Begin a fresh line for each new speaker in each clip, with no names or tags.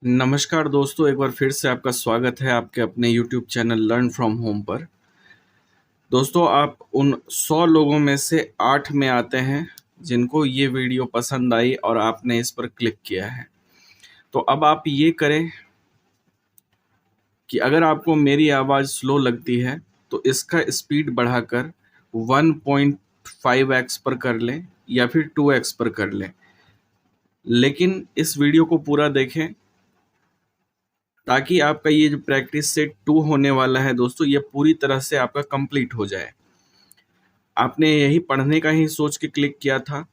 नमस्कार दोस्तों, एक बार फिर से आपका स्वागत है आपके अपने YouTube channel learn from home पर। दोस्तों, आप उन 100 लोगों में से 8 में आते हैं जिनको ये वीडियो पसंद आई और आपने इस पर क्लिक किया है। तो अब आप ये करें कि अगर आपको मेरी आवाज़ स्लो लगती है तो इसका स्पीड बढ़ाकर 1.5x पर कर लें या फिर 2x पर कर लें, लेकिन इस वीडियो को पूरा देखें ताकि आपका ये जो प्रैक्टिस सेट 2 होने वाला है दोस्तों, ये पूरी तरह से आपका कंप्लीट हो जाए। आपने यही पढ़ने का ही सोच के क्लिक किया था,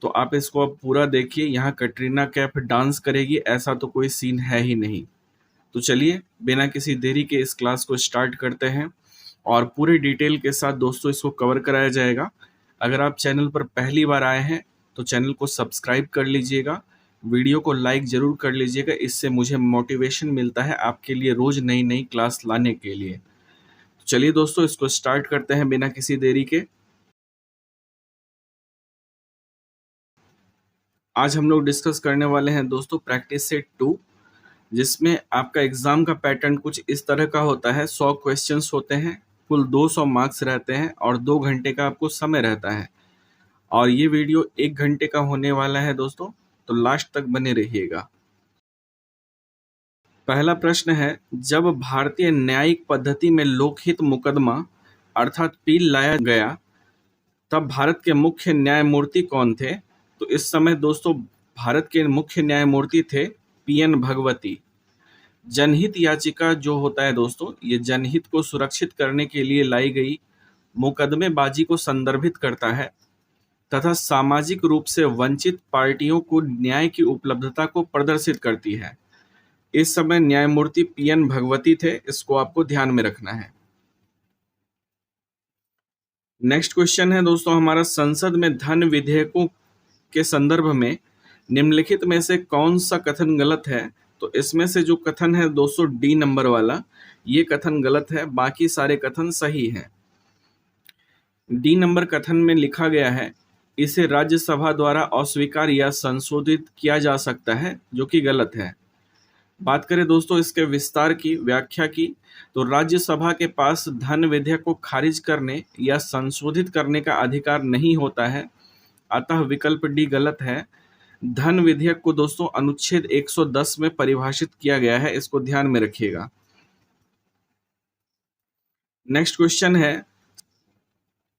तो आप इसको अब पूरा देखिए। यहाँ कटरीना कैफ डांस करेगी ऐसा तो कोई सीन है ही नहीं। तो चलिए बिना किसी देरी के इस क्लास को स्टार्ट करते हैं और पूरे डिटेल के साथ दोस्तों इसको कवर कराया जाएगा। अगर आप चैनल पर पहली बार आए हैं तो चैनल को सब्सक्राइब कर लीजिएगा, वीडियो को लाइक ज़रूर कर लीजिएगा, इससे मुझे मोटिवेशन मिलता है आपके लिए रोज़ नई नई क्लास लाने के लिए। चलिए दोस्तों इसको स्टार्ट करते हैं बिना किसी देरी के। आज हम लोग डिस्कस करने वाले हैं दोस्तों प्रैक्टिस सेट 2, जिसमें आपका एग्जाम का पैटर्न कुछ इस तरह का होता है। 100 क्वेश्चंस होते हैं, कुल 200 मार्क्स रहते हैं और 2 घंटे का आपको समय रहता है। और ये वीडियो 1 घंटे का होने वाला है दोस्तों, तो लास्ट तक बने रहिएगा। पहला प्रश्न है, जब भारतीय न्यायिक पद्धति में लोकहित मुकदमा अर्थात पील लाया गया तब भारत के मुख्य न्यायमूर्ति कौन थे? तो इस समय दोस्तों भारत के मुख्य न्यायमूर्ति थे पीएन भगवती। जनहित याचिका जो होता है दोस्तों, ये जनहित को सुरक्षित करने के लिए लाई गई मुकदमेबाजी को संदर्भित करता है तथा सामाजिक रूप से वंचित पार्टियों को न्याय की उपलब्धता को प्रदर्शित करती है। इस समय न्यायमूर्ति पीएन भगवती थे, इसको आपको ध्यान में रखना है। नेक्स्ट क्वेश्चन है दोस्तों हमारा, संसद में धन विधेयकों के संदर्भ में निम्नलिखित में से कौन सा कथन गलत है? तो इसमें से जो कथन है दोस्तों डी नंबर वाला, ये कथन गलत है, बाकी सारे कथन सही हैं। डी नंबर कथन में लिखा गया है, इसे राज्यसभा द्वारा अस्वीकार या संशोधित किया जा सकता है, जो कि गलत है। बात करें दोस्तों इसके विस्तार की, व्याख्या की, तो राज्यसभा के पास धन विधेयक को खारिज करने या संशोधित करने का अधिकार नहीं होता है, अतः विकल्प डी गलत है। धन विधेयक को दोस्तों अनुच्छेद 110 में परिभाषित किया गया है, इसको ध्यान में रखिएगा। नेक्स्ट क्वेश्चन है,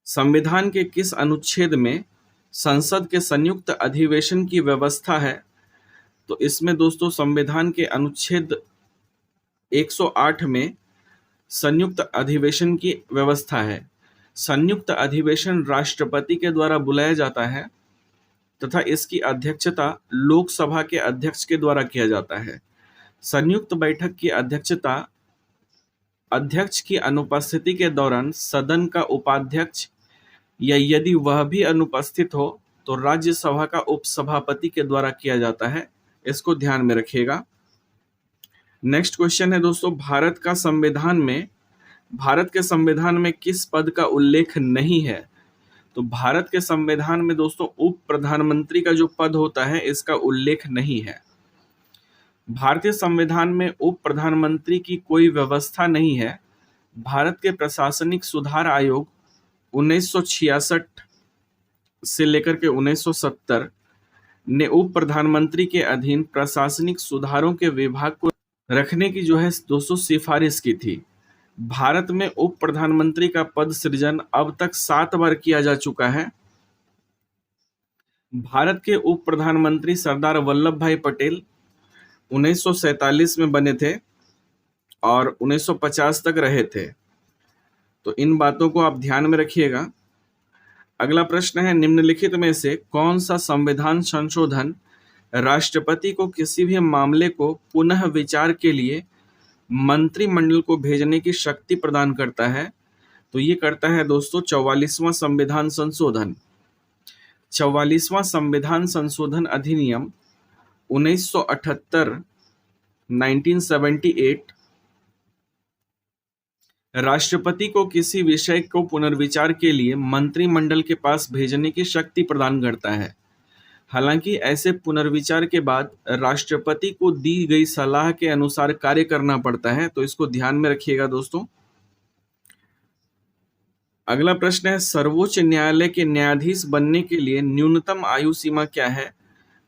संविधान के किस अनुच्छेद में संसद के संयुक्त अधिवेशन की व्यवस्था है? तो इसमें दोस्तों संविधान के अनुच्छेद 108 में संयुक्त अधिवेशन की व्यवस्था है। संयुक्त अधिवेशन राष्ट्रपति के द्वारा बुलाया जाता है तथा इसकी अध्यक्षता लोकसभा के अध्यक्ष के द्वारा किया जाता है। संयुक्त बैठक की अध्यक्षता अध्यक्ष की अनुपस्थिति के दौरान सदन का उपाध्यक्ष या यदि वह भी अनुपस्थित हो तो राज्यसभा का उपसभापति के द्वारा किया जाता है, इसको ध्यान में रखिएगा। नेक्स्ट क्वेश्चन है दोस्तों, भारत के संविधान में किस पद का उल्लेख नहीं है? तो भारत के संविधान में दोस्तों उप प्रधानमंत्री का जो पद होता है इसका उल्लेख नहीं है। भारतीय संविधान में उप प्रधानमंत्री की कोई व्यवस्था नहीं है। भारत के प्रशासनिक सुधार आयोग 1966 से लेकर के 1970 ने उप प्रधानमंत्री के अधीन प्रशासनिक सुधारों के विभाग को रखने की जो है दोस्तों सिफारिश की थी। भारत में उप प्रधानमंत्री का पद सृजन अब तक 7 बार किया जा चुका है। भारत के उप प्रधानमंत्री सरदार वल्लभ भाई पटेल 1947 में बने थे और 1950 तक रहे थे। तो इन बातों को आप ध्यान में रखिएगा। अगला प्रश्न है, निम्नलिखित में से कौन सा संविधान संशोधन राष्ट्रपति को किसी भी मामले को पुनः विचार के लिए मंत्रिमंडल को भेजने की शक्ति प्रदान करता है? तो ये करता है दोस्तों 44वां संविधान संशोधन। 44वां संविधान संशोधन अधिनियम 1978 1978 राष्ट्रपति को किसी विषय को पुनर्विचार के लिए मंत्रिमंडल के पास भेजने की शक्ति प्रदान करता है। हालांकि ऐसे पुनर्विचार के बाद राष्ट्रपति को दी गई सलाह के अनुसार कार्य करना पड़ता है, तो इसको ध्यान में रखिएगा दोस्तों। अगला प्रश्न है, सर्वोच्च न्यायालय के न्यायाधीश बनने के लिए न्यूनतम आयु सीमा क्या है?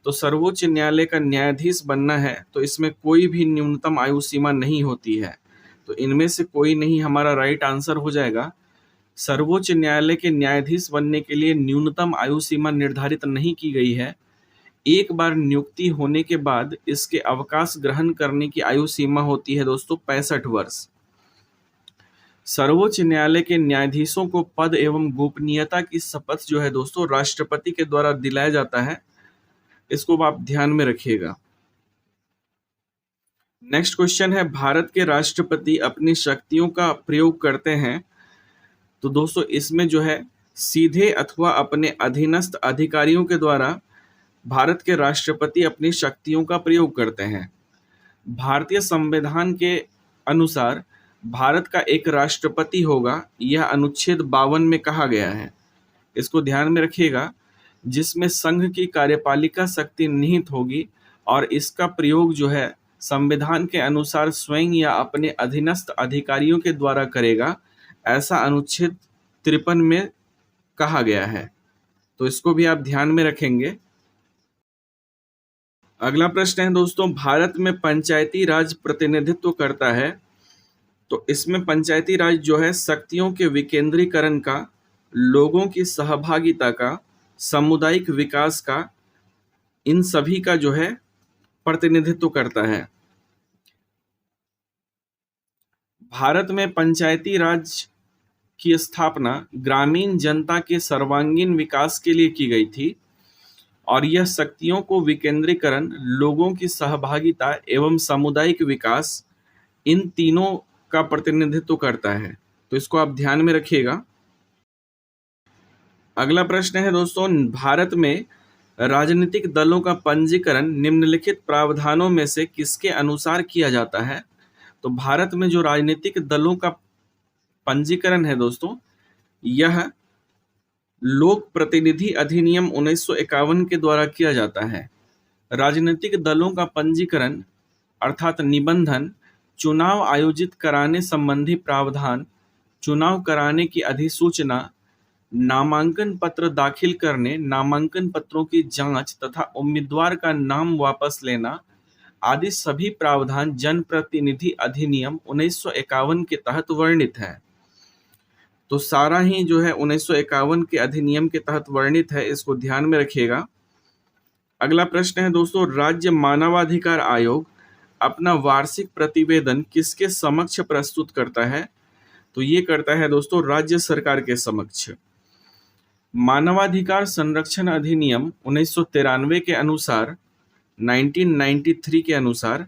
तो सर्वोच्च न्यायालय का न्यायाधीश बनना है तो इसमें कोई भी न्यूनतम आयु सीमा नहीं होती है, तो इनमें से कोई नहीं हमारा राइट आंसर हो जाएगा। सर्वोच्च न्यायालय के न्यायाधीश बनने के लिए न्यूनतम आयु सीमा निर्धारित नहीं की गई है। एक बार नियुक्ति होने के बाद इसके अवकाश ग्रहण करने की आयु सीमा होती है दोस्तों 65 वर्ष। सर्वोच्च न्यायालय के न्यायाधीशों को पद एवं गोपनीयता की शपथ जो है दोस्तों राष्ट्रपति के द्वारा दिलाया जाता है, इसको आप ध्यान में रखिएगा। नेक्स्ट क्वेश्चन है, भारत के राष्ट्रपति अपनी शक्तियों का प्रयोग करते हैं, तो दोस्तों इसमें जो है सीधे अथवा अपने अधीनस्थ अधिकारियों के द्वारा भारत के राष्ट्रपति अपनी शक्तियों का प्रयोग करते हैं। भारतीय संविधान के अनुसार भारत का एक राष्ट्रपति होगा, यह अनुच्छेद 52 में कहा गया है, इसको ध्यान में रखिएगा, जिसमें संघ की कार्यपालिका शक्ति निहित होगी और इसका प्रयोग जो है संविधान के अनुसार स्वयं या अपने अधीनस्थ अधिकारियों के द्वारा करेगा, ऐसा अनुच्छेद 53 में कहा गया है, तो इसको भी आप ध्यान में रखेंगे। अगला प्रश्न है दोस्तों, भारत में पंचायती राज प्रतिनिधित्व करता है, तो इसमें पंचायती राज जो है शक्तियों के विकेंद्रीकरण का, लोगों की सहभागिता का, सामुदायिक विकास का, इन सभी का जो है प्रतिनिधित्व करता है। भारत में पंचायती राज की स्थापना ग्रामीण जनता के सर्वांगीण विकास के लिए की गई थी और यह शक्तियों को विकेंद्रीकरण, लोगों की सहभागिता एवं सामुदायिक विकास, इन तीनों का प्रतिनिधित्व करता है, तो इसको आप ध्यान में रखिएगा। अगला प्रश्न है दोस्तों, भारत में राजनीतिक दलों का पंजीकरण निम्नलिखित प्रावधानों में से किसके अनुसार किया जाता है? तो भारत में जो राजनीतिक दलों का पंजीकरण है दोस्तों, यह लोक प्रतिनिधि अधिनियम 1951 के द्वारा किया जाता है। राजनीतिक दलों का पंजीकरण अर्थात निबंधन, चुनाव आयोजित कराने संबंधी प्रावधान, चुनाव कराने की अधिसूचना, नामांकन पत्र दाखिल करने, नामांकन पत्रों की जांच तथा उम्मीदवार का नाम वापस लेना आदि सभी प्रावधान जनप्रतिनिधि अधिनियम 1951 के तहत वर्णित है। तो सारा ही जो है 1951 के अधिनियम के तहत वर्णित है, इसको ध्यान में रखिएगा। अगला प्रश्न है दोस्तों, राज्य मानवाधिकार आयोग अपना वार्षिक प्रतिवेदन किसके समक्ष प्रस्तुत करता है? तो ये करता है दोस्तों राज्य सरकार के समक्ष। मानवाधिकार संरक्षण अधिनियम 1993 के अनुसार 1993 के अनुसार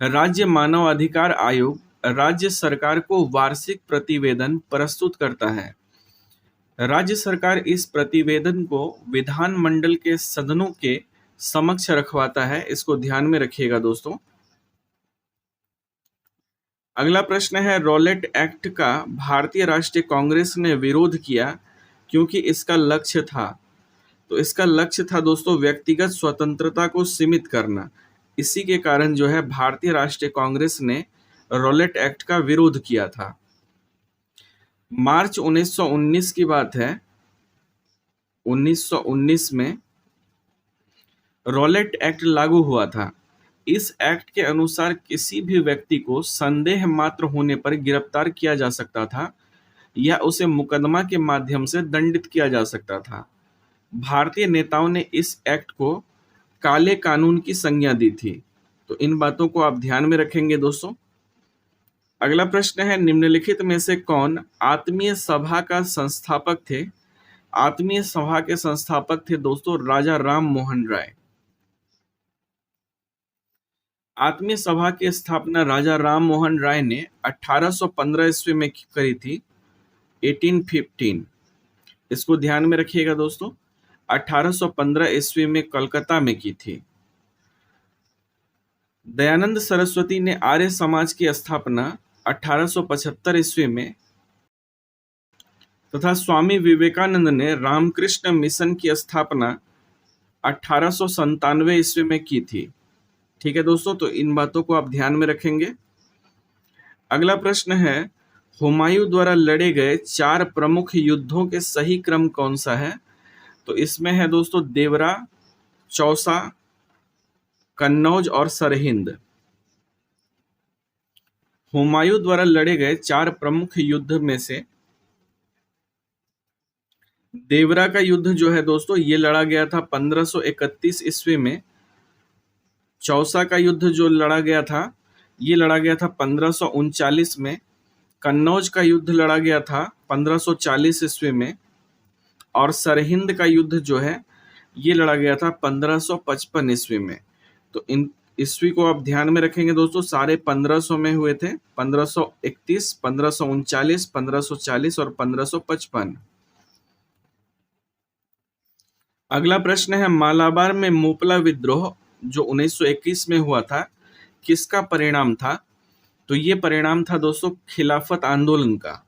राज्य मानव अधिकार आयोग राज्य सरकार को वार्षिक प्रतिवेदन प्रस्तुत करता है। राज्य सरकार इस प्रतिवेदन को विधानमंडल के सदनों के समक्ष रखवाता है, इसको ध्यान में रखिएगा दोस्तों। अगला प्रश्न है, रॉलेट एक्ट का भारतीय राष्ट्रीय कांग्रेस ने विरोध किया क्योंकि इसका लक्ष्य था, तो इसका लक्ष्य था दोस्तों व्यक्तिगत स्वतंत्रता को सीमित करना। इसी के कारण जो है भारतीय राष्ट्रीय कांग्रेस ने रॉलेट एक्ट का विरोध किया था। मार्च 1919 की बात है, 1919 में रॉलेट एक्ट लागू हुआ था। इस एक्ट के अनुसार किसी भी व्यक्ति को संदेह मात्र होने पर गिरफ्तार किया जा सकता था या उसे मुकदमा के माध्यम से दंडित किया जा सकता था। भारतीय नेताओं ने इस एक्ट को काले कानून की संज्ञा दी थी, तो इन बातों को आप ध्यान में रखेंगे दोस्तों। अगला प्रश्न है, निम्नलिखित में से कौन आत्मीय सभा का संस्थापक थे? आत्मीय सभा के संस्थापक थे दोस्तों राजा राम मोहन राय। आत्मीय सभा की स्थापना राजा राम मोहन राय ने 1815 ईस्वी में करी थी, 1815, इसको ध्यान में रखिएगा दोस्तों। 1815 ईस्वी में कलकत्ता में की थी। दयानंद सरस्वती ने आर्य समाज की स्थापना 1875 ईस्वी में तथा स्वामी विवेकानंद ने रामकृष्ण मिशन की स्थापना 1897 ईस्वी में की थी। ठीक है दोस्तों, तो इन बातों को आप ध्यान में रखेंगे। अगला प्रश्न है, हुमायूं द्वारा लड़े गए 4 प्रमुख युद्धों के सही क्रम कौन सा है? तो इसमें है दोस्तों देवरा, चौसा, कन्नौज और सरहिंद। हुमायूं द्वारा लड़े गए 4 प्रमुख युद्ध में से देवरा का युद्ध जो है दोस्तों ये लड़ा गया था 1531 ईस्वी में। चौसा का युद्ध जो लड़ा गया था ये लड़ा गया था 1539 में। कन्नौज का युद्ध लड़ा गया था 1540 ईस्वी में। और सरहिंद का युद्ध जो है ये लड़ा गया था 1555 ईस्वी में। तो इन ईस्वी को आप ध्यान में रखेंगे दोस्तों, सारे 1500 में हुए थे। 1531, 1539, 1540 और 1555। अगला प्रश्न है, मालाबार में मोपला विद्रोह जो 1921 में हुआ था किसका परिणाम था? तो ये परिणाम था दोस्तों खिलाफत आंदोलन का।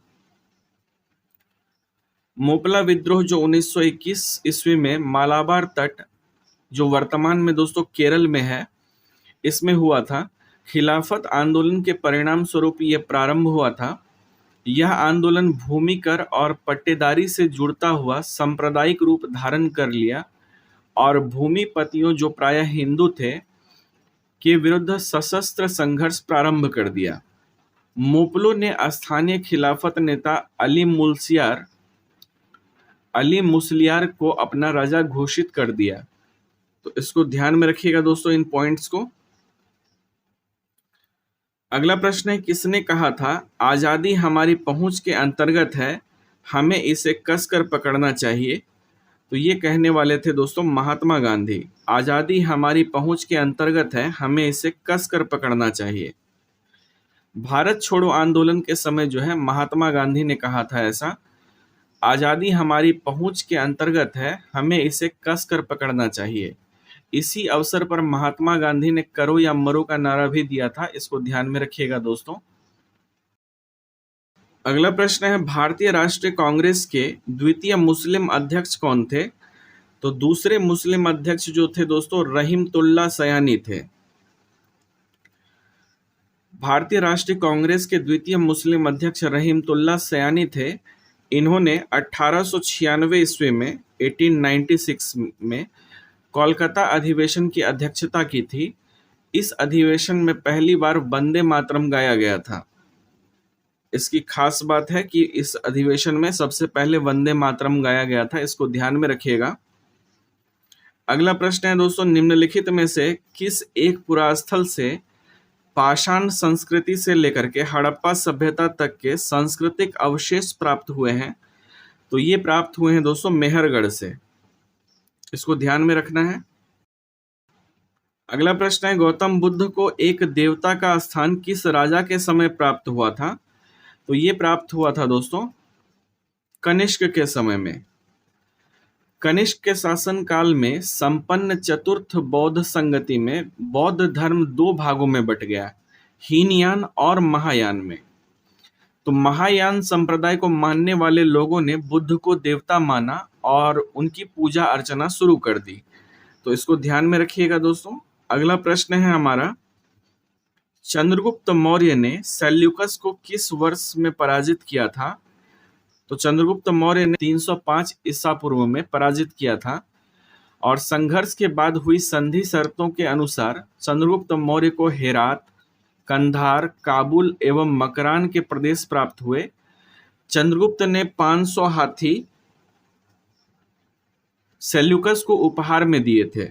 मोपला विद्रोह जो 1921 ईस्वी में मालाबार तट जो वर्तमान में दोस्तों केरल में है इसमें हुआ था। खिलाफत आंदोलन के परिणाम स्वरूप ये प्रारंभ हुआ था। यह आंदोलन भूमि कर और पट्टेदारी से जुड़ता हुआ सांप्रदायिक रूप धारण कर लिया और भूमिपतियों जो प्रायः हिंदू थे के विरुद्ध सशस्त्र संघर्ष प्रारंभ कर दिया। मोपलों ने स्थानीय खिलाफत नेता अली मुसलियार को अपना राजा घोषित कर दिया। तो इसको ध्यान में रखिएगा दोस्तों इन पॉइंट्स को। अगला प्रश्न है, किसने कहा था आजादी हमारी पहुंच के अंतर्गत है, हमें इसे कसकर पकड़ना चाहिए? तो ये कहने वाले थे दोस्तों महात्मा गांधी। आजादी हमारी पहुंच के अंतर्गत है, हमें इसे कसकर पकड़ना चाहिए। भारत छोड़ो आंदोलन के समय जो है महात्मा गांधी ने कहा था ऐसा, आजादी हमारी पहुंच के अंतर्गत है, हमें इसे कसकर पकड़ना चाहिए। इसी अवसर पर महात्मा गांधी ने करो या मरो का नारा भी दिया था, इसको ध्यान में रखिएगा दोस्तों। अगला प्रश्न है, भारतीय राष्ट्रीय कांग्रेस के द्वितीय मुस्लिम अध्यक्ष कौन थे? तो दूसरे मुस्लिम अध्यक्ष जो थे दोस्तों रहीमतुल्लाह सयानी थे। भारतीय राष्ट्रीय कांग्रेस के द्वितीय मुस्लिम अध्यक्ष रहीमतुल्लाह सयानी थे। इन्होंने 1896 ईस्वी में 1896 में कोलकाता अधिवेशन की अध्यक्षता की थी। इस अधिवेशन में पहली बार वंदे मातरम गाया गया था। इसकी खास बात है कि इस अधिवेशन में सबसे पहले वंदे मातरम गाया गया था, इसको ध्यान में रखिएगा। अगला प्रश्न है दोस्तों, निम्नलिखित में से किस एक पुरास्थल से पाषाण संस्कृति से लेकर के हड़प्पा सभ्यता तक के सांस्कृतिक अवशेष प्राप्त हुए हैं? तो ये प्राप्त हुए हैं दोस्तों मेहरगढ़ से, इसको ध्यान में रखना है। अगला प्रश्न है, गौतम बुद्ध को एक देवता का स्थान किस राजा के समय प्राप्त हुआ था? तो ये प्राप्त हुआ था दोस्तों कनिष्क के समय में। कनिष्क के शासन काल में संपन्न चतुर्थ बौद्ध संगति में बौद्ध धर्म 2 भागों में बट गया, हीनयान और महायान में। तो महायान संप्रदाय को मानने वाले लोगों ने बुद्ध को देवता माना और उनकी पूजा अर्चना शुरू कर दी। तो इसको ध्यान में रखिएगा दोस्तों। अगला प्रश्न है हमारा, चंद्रगुप्त मौर्य ने सेल्यूकस को किस वर्ष में पराजित किया था? तो चंद्रगुप्त मौर्य ने 305 ईसा पूर्व में पराजित किया था और संघर्ष के बाद हुई संधि शर्तों के अनुसार चंद्रगुप्त मौर्य को हेरात, कंधार, काबुल एवं मकरान के प्रदेश प्राप्त हुए। चंद्रगुप्त ने 500 हाथी सेल्यूकस को उपहार में दिए थे।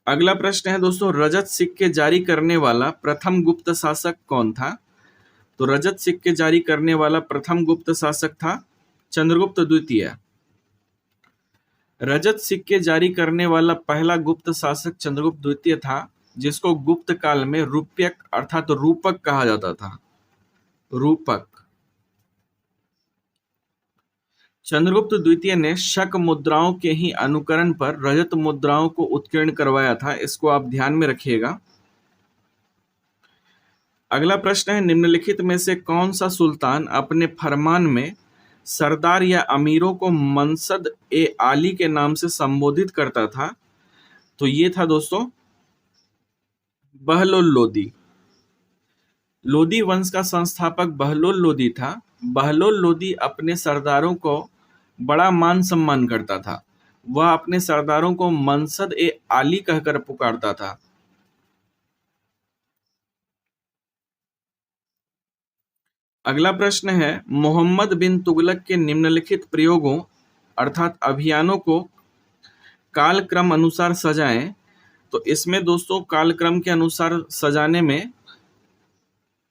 अगला प्रश्न है दोस्तों, रजत सिक्के जारी करने वाला प्रथम गुप्त शासक कौन था? तो रजत सिक्के जारी करने वाला प्रथम गुप्त शासक था चंद्रगुप्त द्वितीय। रजत सिक्के जारी करने वाला पहला गुप्त शासक चंद्रगुप्त द्वितीय था, जिसको गुप्त काल में रूप्यक अर्थात रूपक कहा जाता था। रूपक। चंद्रगुप्त द्वितीय ने शक मुद्राओं के ही अनुकरण पर रजत मुद्राओं को उत्कीर्ण करवाया था, इसको आप ध्यान में रखिएगा। अगला प्रश्न है, निम्नलिखित में से कौन सा सुल्तान अपने फरमान में सरदार या अमीरों को मनसद ए आली के नाम से संबोधित करता था? तो ये था दोस्तों बहलोल लोदी। लोदी वंश का संस्थापक बहलोल लोदी था। बहलोल लोदी अपने सरदारों को बड़ा मान सम्मान करता था। वह अपने सरदारों को मनसद ए आली कहकर पुकारता था। अगला प्रश्न है, मोहम्मद बिन तुगलक के निम्नलिखित प्रयोगों अर्थात अभियानों को कालक्रम अनुसार सजाएं। तो इसमें दोस्तों कालक्रम के अनुसार सजाने में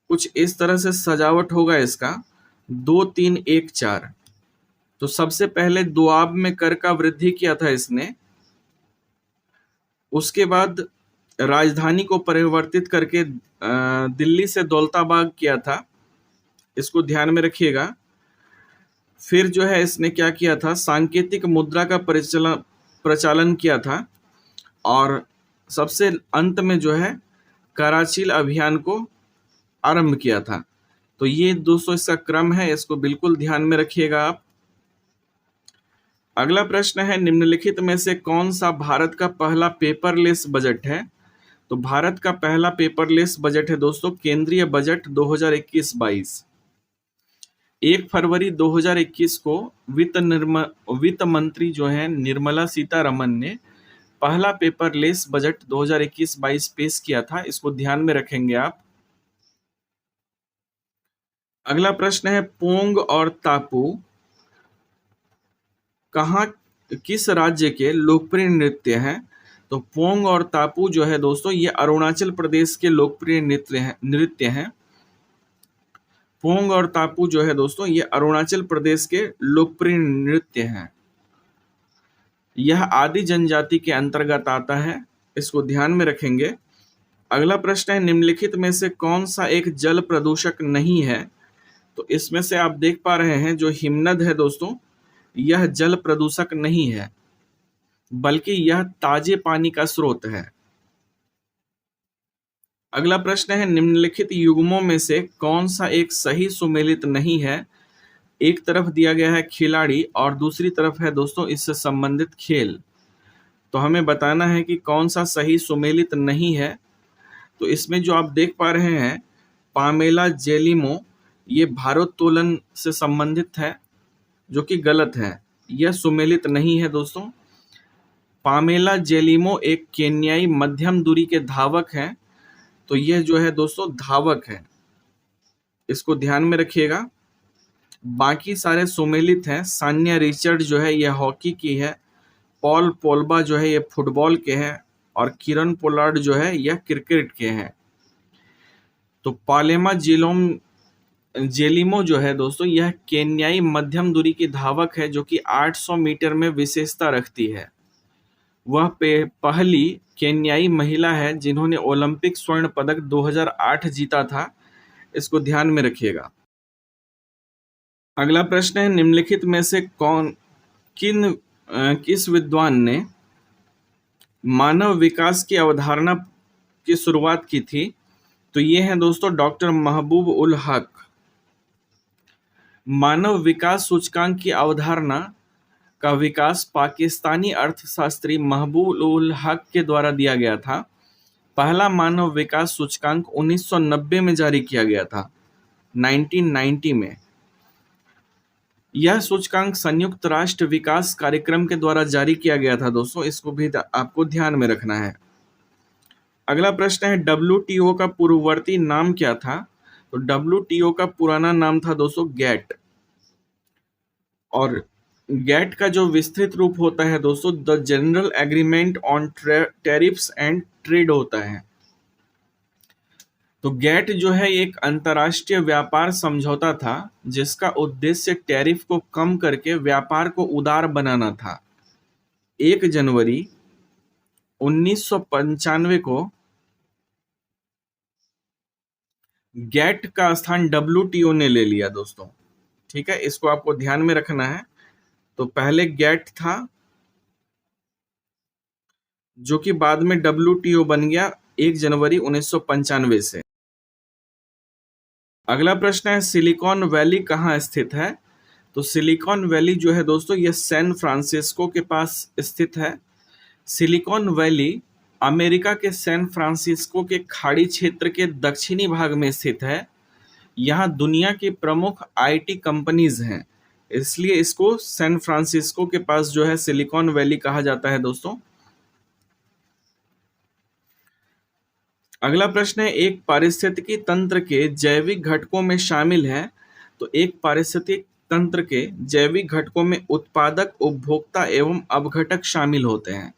कुछ इस तरह से सजावट होगा इसका 2 3 1 4। तो सबसे पहले दोआब में कर का वृद्धि किया था इसने। उसके बाद राजधानी को परिवर्तित करके दिल्ली से दौलताबाग किया था, इसको ध्यान में रखिएगा। फिर जो है इसने क्या किया था, सांकेतिक मुद्रा का प्रचालन किया था। और सबसे अंत में जो है कराचील अभियान को आरंभ किया था। तो ये दोस्तों इसका क्रम है, इसको बिल्कुल ध्यान में रखिएगा आप। अगला प्रश्न है, निम्नलिखित में से कौन सा भारत का पहला पेपरलेस बजट है? तो भारत का पहला पेपरलेस बजट है दोस्तों केंद्रीय बजट 2021-22। 1 फरवरी 2021 को वित्त मंत्री जो है निर्मला सीतारमन ने पहला पेपरलेस बजट 2021-22 पेश किया था, इसको ध्यान में रखेंगे आप। अगला प्रश्न है, पोंग और तापू किस राज्य के लोकप्रिय नृत्य हैं? तो पोंग और तापू जो है दोस्तों ये अरुणाचल प्रदेश के लोकप्रिय नृत्य हैं। पोंग और तापू जो है दोस्तों ये अरुणाचल प्रदेश के लोकप्रिय नृत्य हैं। यह आदि जनजाति के अंतर्गत आता है, इसको ध्यान में रखेंगे। अगला प्रश्न है, निम्नलिखित में से कौन सा एक जल प्रदूषक नहीं है? तो इसमें से आप देख पा रहे हैं जो हिमनद है दोस्तों यह जल प्रदूषक नहीं है, बल्कि यह ताजे पानी का स्रोत है। अगला प्रश्न है, निम्नलिखित युग्मों में से कौन सा एक सही सुमेलित नहीं है? एक तरफ दिया गया है खिलाड़ी और दूसरी तरफ है दोस्तों इससे संबंधित खेल। तो हमें बताना है कि कौन सा सही सुमेलित नहीं है। तो इसमें जो आप देख पा रहे हैं पामेला जेलिमो ये भारोत्तोलन से संबंधित है, जो कि गलत है, यह सुमेलित नहीं है दोस्तों। पामेला जेलिमो एक केन्याई मध्यम दूरी के धावक हैं। तो यह जो है दोस्तों धावक है, इसको ध्यान में रखिएगा। बाकी सारे सुमेलित हैं। सान्या रिचर्ड जो है यह हॉकी की है, पॉल पोल्बा जो है ये फुटबॉल के हैं और किरण पोलार्ड जो है यह क्रिकेट के हैं। तो पालेमा जेलिमो जो है दोस्तों यह केन्याई मध्यम दूरी की धावक है, जो कि 800 मीटर में विशेषता रखती है। वह पहली केन्याई महिला है जिन्होंने ओलंपिक स्वर्ण पदक 2008 जीता था, इसको ध्यान में रखिएगा। अगला प्रश्न है, निम्नलिखित में से किस विद्वान ने मानव विकास की अवधारणा की शुरुआत की थी? तो ये है दोस्तों डॉक्टर महबूब उल हक। मानव विकास सूचकांक की अवधारणा का विकास पाकिस्तानी अर्थशास्त्री महबूब उल हक के द्वारा दिया गया था। पहला मानव विकास सूचकांक 1990 में जारी किया गया था, 1990 में। यह सूचकांक संयुक्त राष्ट्र विकास कार्यक्रम के द्वारा जारी किया गया था दोस्तों, इसको भी आपको ध्यान में रखना है। अगला प्रश्न है, WTO का पूर्ववर्ती नाम क्या था? तो WTO का पुराना नाम था दोस्तों गैट। और गैट का जो विस्तृत रूप होता है दोस्तों the general agreement on tariffs and trade होता है। तो गैट जो है एक अंतर्राष्ट्रीय व्यापार समझौता था जिसका उद्देश्य टैरिफ को कम करके व्यापार को उदार बनाना था। 1 जनवरी 1995 को गैट का स्थान WTO ने ले लिया दोस्तों, ठीक है, इसको आपको ध्यान में रखना है। तो पहले गैट था जो कि बाद में WTO बन गया 1 जनवरी 1995 से। अगला प्रश्न है सिलिकॉन वैली कहाँ स्थित है? तो सिलिकॉन वैली जो है दोस्तों ये सैन फ्रांसिस्को के पास स्थित है। सिलिकॉन वैली अमेरिका के सैन फ्रांसिस्को के खाड़ी क्षेत्र के दक्षिणी भाग में स्थित है। यहाँ दुनिया की प्रमुख आईटी कंपनीज हैं, इसलिए इसको सैन फ्रांसिस्को के पास जो है सिलिकॉन वैली कहा जाता है दोस्तों। अगला प्रश्न है एक पारिस्थितिकी तंत्र के जैविक घटकों में शामिल है। तो एक पारिस्थितिक तंत्र के जैविक घटकों में उत्पादक, उपभोक्ता एवं अपघटक शामिल होते हैं।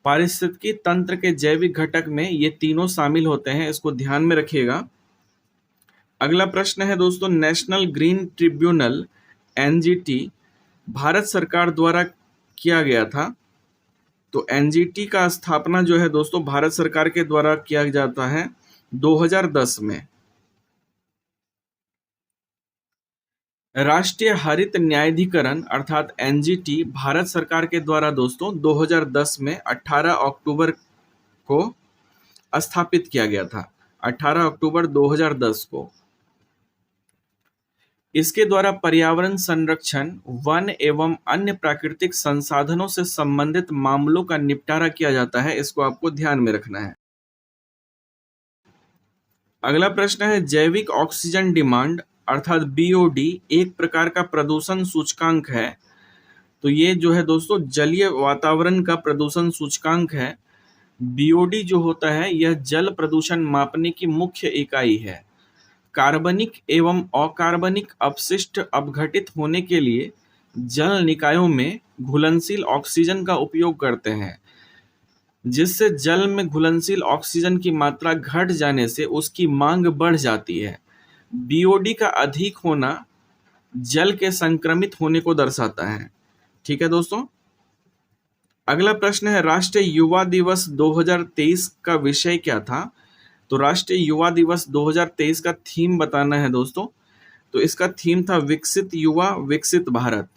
पारिस्थितिकी तंत्र के जैविक घटक में ये तीनों शामिल होते हैं, इसको ध्यान में रखिएगा। अगला प्रश्न है दोस्तों national green tribunal NGT Bharat सरकार द्वारा किया गया था। तो एनजीटी का स्थापना जो है दोस्तों भारत सरकार के द्वारा किया जाता है 2010 में। राष्ट्रीय हरित न्यायाधिकरण अर्थात एनजीटी भारत सरकार के द्वारा दोस्तों 2010 में 18 अक्टूबर को स्थापित किया गया था, 18 अक्टूबर 2010 को। इसके द्वारा पर्यावरण संरक्षण, वन एवं अन्य प्राकृतिक संसाधनों से संबंधित मामलों का निपटारा किया जाता है, इसको आपको ध्यान में रखना है। अगला प्रश्न है जैविक ऑक्सीजन डिमांड अर्थात बीओडी एक प्रकार का प्रदूषण सूचकांक है। तो ये जो है दोस्तों जलीय वातावरण का प्रदूषण सूचकांक है। बीओडी जो होता है यह जल प्रदूषण मापने की मुख्य इकाई है। कार्बनिक एवं अकार्बनिक अपशिष्ट अपघटित होने के लिए जल निकायों में घुलनशील ऑक्सीजन का उपयोग करते हैं, जिससे जल में घुलनशील ऑक्सीजन की मात्रा घट जाने से उसकी मांग बढ़ जाती है। बीओडी का अधिक होना जल के संक्रमित होने को दर्शाता है। ठीक है दोस्तों। अगला प्रश्न है राष्ट्रीय युवा दिवस 2023 का विषय क्या था? तो राष्ट्रीय युवा दिवस 2023 का थीम बताना है दोस्तों। तो इसका थीम था विकसित युवा विकसित भारत।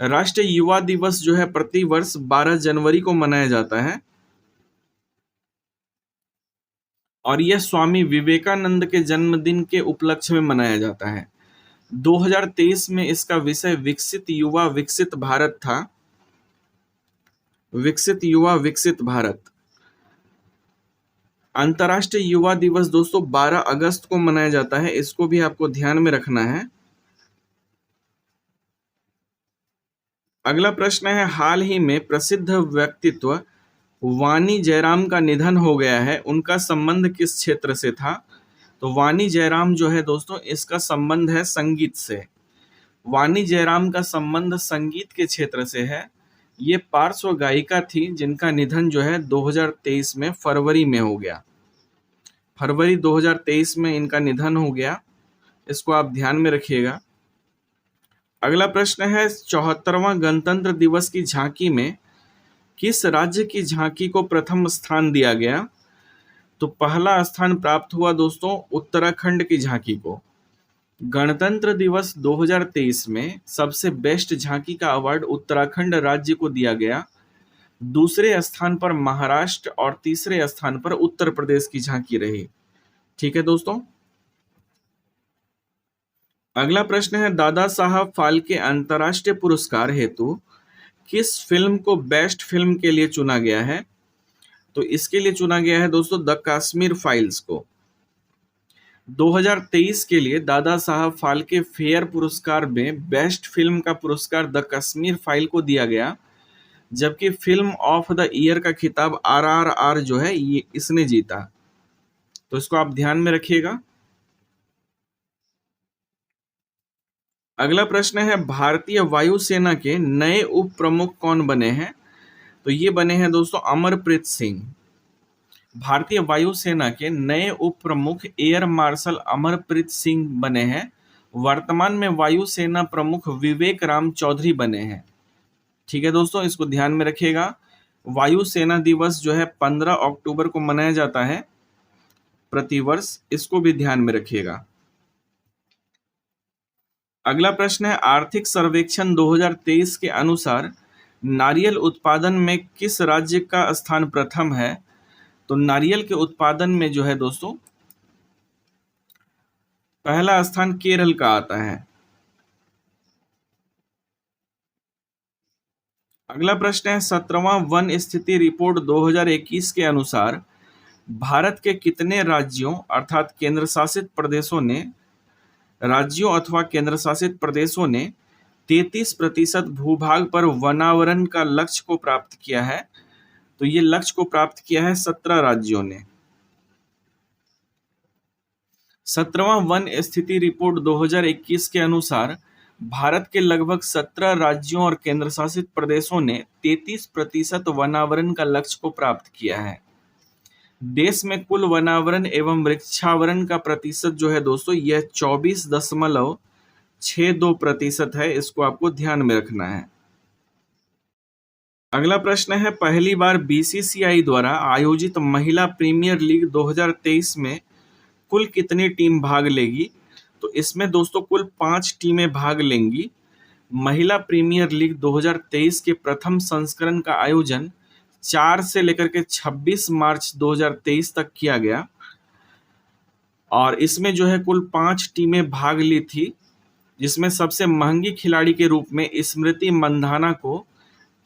राष्ट्रीय युवा दिवस जो है प्रति वर्ष 12 जनवरी को मनाया जाता है और यह स्वामी विवेकानंद के जन्मदिन के उपलक्ष्य में मनाया जाता है। 2023 में इसका विषय विकसित युवा विकसित भारत था। विकसित युवा विकसित भारत। अंतर्राष्ट्रीय युवा दिवस दोस्तों 12 अगस्त को मनाया जाता है, इसको भी आपको ध्यान में रखना है। अगला प्रश्न है हाल ही में प्रसिद्ध व्यक्तित्व वानी जयराम का निधन हो गया है, उनका संबंध किस क्षेत्र से था? तो वानी जयराम जो है दोस्तों इसका संबंध है संगीत से। वानी जयराम का संबंध संगीत के क्षेत्र से है। ये पार्श्व गायिका थी जिनका निधन जो है 2023 में फरवरी में हो गया। फरवरी 2023 में इनका निधन हो गया, इसको आप ध्यान में रखिएगा। अगला प्रश्न है 74वां गणतंत्र दिवस की झांकी में किस राज्य की झांकी को प्रथम स्थान दिया गया? तो पहला स्थान प्राप्त हुआ दोस्तों उत्तराखंड की झांकी को। गणतंत्र दिवस 2023 में सबसे बेस्ट झांकी का अवार्ड उत्तराखंड राज्य को दिया गया। दूसरे स्थान पर महाराष्ट्र और तीसरे स्थान पर उत्तर प्रदेश की झांकी रही। ठीक है दोस्तों। अगला प्रश्न है दादा साहब फाल्के अंतर्राष्ट्रीय पुरस्कार हेतु किस फिल्म को बेस्ट फिल्म के लिए चुना गया है? तो इसके लिए चुना गया है दोस्तों द कश्मीर फाइल्स को। 2023 के लिए दादा साहब फाल्के फेयर पुरस्कार में बेस्ट फिल्म का पुरस्कार द कश्मीर फाइल को दिया गया, जबकि फिल्म ऑफ द ईयर का खिताब RRR जो है ये इसने जीता। तो इसको आप ध्यान में रखिएगा। अगला प्रश्न है भारतीय वायुसेना के नए उप प्रमुख कौन बने हैं? तो ये बने हैं दोस्तों अमरप्रीत सिंह। भारतीय वायुसेना के नए उप प्रमुख एयर मार्शल अमरप्रीत सिंह बने हैं। वर्तमान में वायुसेना प्रमुख विवेक राम चौधरी बने हैं। ठीक है दोस्तों, इसको ध्यान में रखिएगा। वायुसेना दिवस जो है 15 अक्टूबर को मनाया जाता है प्रतिवर्ष, इसको भी ध्यान में रखिएगा। अगला प्रश्न है आर्थिक सर्वेक्षण 2023 के अनुसार नारियल उत्पादन में किस राज्य का स्थान प्रथम है? तो नारियल के उत्पादन में जो है दोस्तों पहला स्थान केरल का आता है। अगला प्रश्न है 17वां वन स्थिति रिपोर्ट 2021 के अनुसार भारत के कितने राज्यों अर्थात केंद्र शासित प्रदेशों ने राज्यों अथवा केंद्र शासित प्रदेशों ने 33% भूभाग पर वनावरण का लक्ष्य को प्राप्त किया है? तो ये लक्ष्य को प्राप्त किया है 17 राज्यों ने। 17वां वन स्थिति रिपोर्ट 2021 के अनुसार भारत के लगभग 17 राज्यों और केंद्र शासित प्रदेशों ने 33% वनावरण का लक्ष्य को प्राप्त किया है। देश में कुल वनावरण एवं वृक्षावरण का प्रतिशत जो है दोस्तों यह 24.62% है। इसको आपको ध्यान में रखना है। अगला प्रश्न है पहली बार बीसीसीआई द्वारा आयोजित महिला प्रीमियर लीग 2023 में कुल कितनी टीम भाग लेगी? तो इसमें दोस्तों कुल 5 टीमें भाग लेंगी। महिला प्रीमियर लीग 2023 के प्रथम संस्करण का आयोजन 4 से लेकर के 26 मार्च 2023 तक किया गया और इसमें जो है कुल 5 टीमें भाग ली थी, जिसमें सबसे महंगी खिलाड़ी के रूप में स्मृति मंधाना को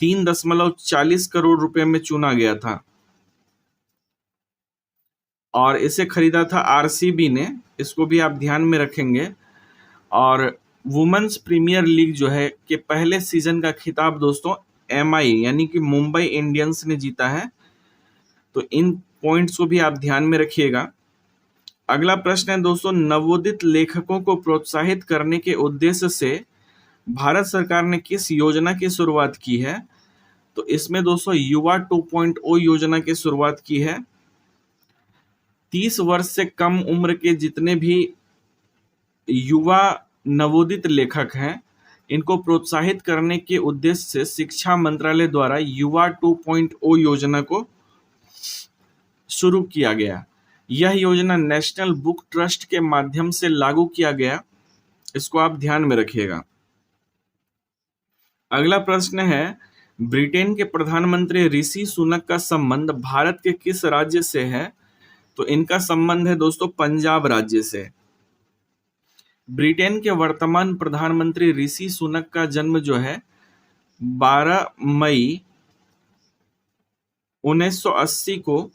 3.40 करोड़ रुपए में चुना गया था और इसे खरीदा था आरसीबी ने। इसको भी आप ध्यान में रखेंगे। और वुमेन्स प्रीमियर लीग जो है के पहले सीजन का खिताब दोस्तों एमआई यानी कि मुंबई इंडियंस ने जीता है। तो इन पॉइंट्स को भी आप ध्यान में रखिएगा। अगला प्रश्न है दोस्तों नवोदित लेखकों को प्रोत्साहित करने के उद्देश्य से भारत सरकार ने किस योजना की शुरुआत की है? तो इसमें दोस्तों युवा 2.0 योजना की शुरुआत की है। 30 वर्ष से कम उम्र के जितने भी युवा नवोदित लेखक हैं इनको प्रोत्साहित करने के उद्देश्य से शिक्षा मंत्रालय द्वारा युवा 2.0 योजना को शुरू किया गया। यह योजना नेशनल बुक ट्रस्ट के माध्यम से लागू किया गया। इसको आप ध्यान में रखिएगा। अगला प्रश्न है ब्रिटेन के प्रधानमंत्री ऋषि सुनक का संबंध भारत के किस राज्य से है? तो इनका संबंध है दोस्तों पंजाब राज्य से। ब्रिटेन के वर्तमान प्रधानमंत्री ऋषि सुनक का जन्म जो है 12 मई 1980 को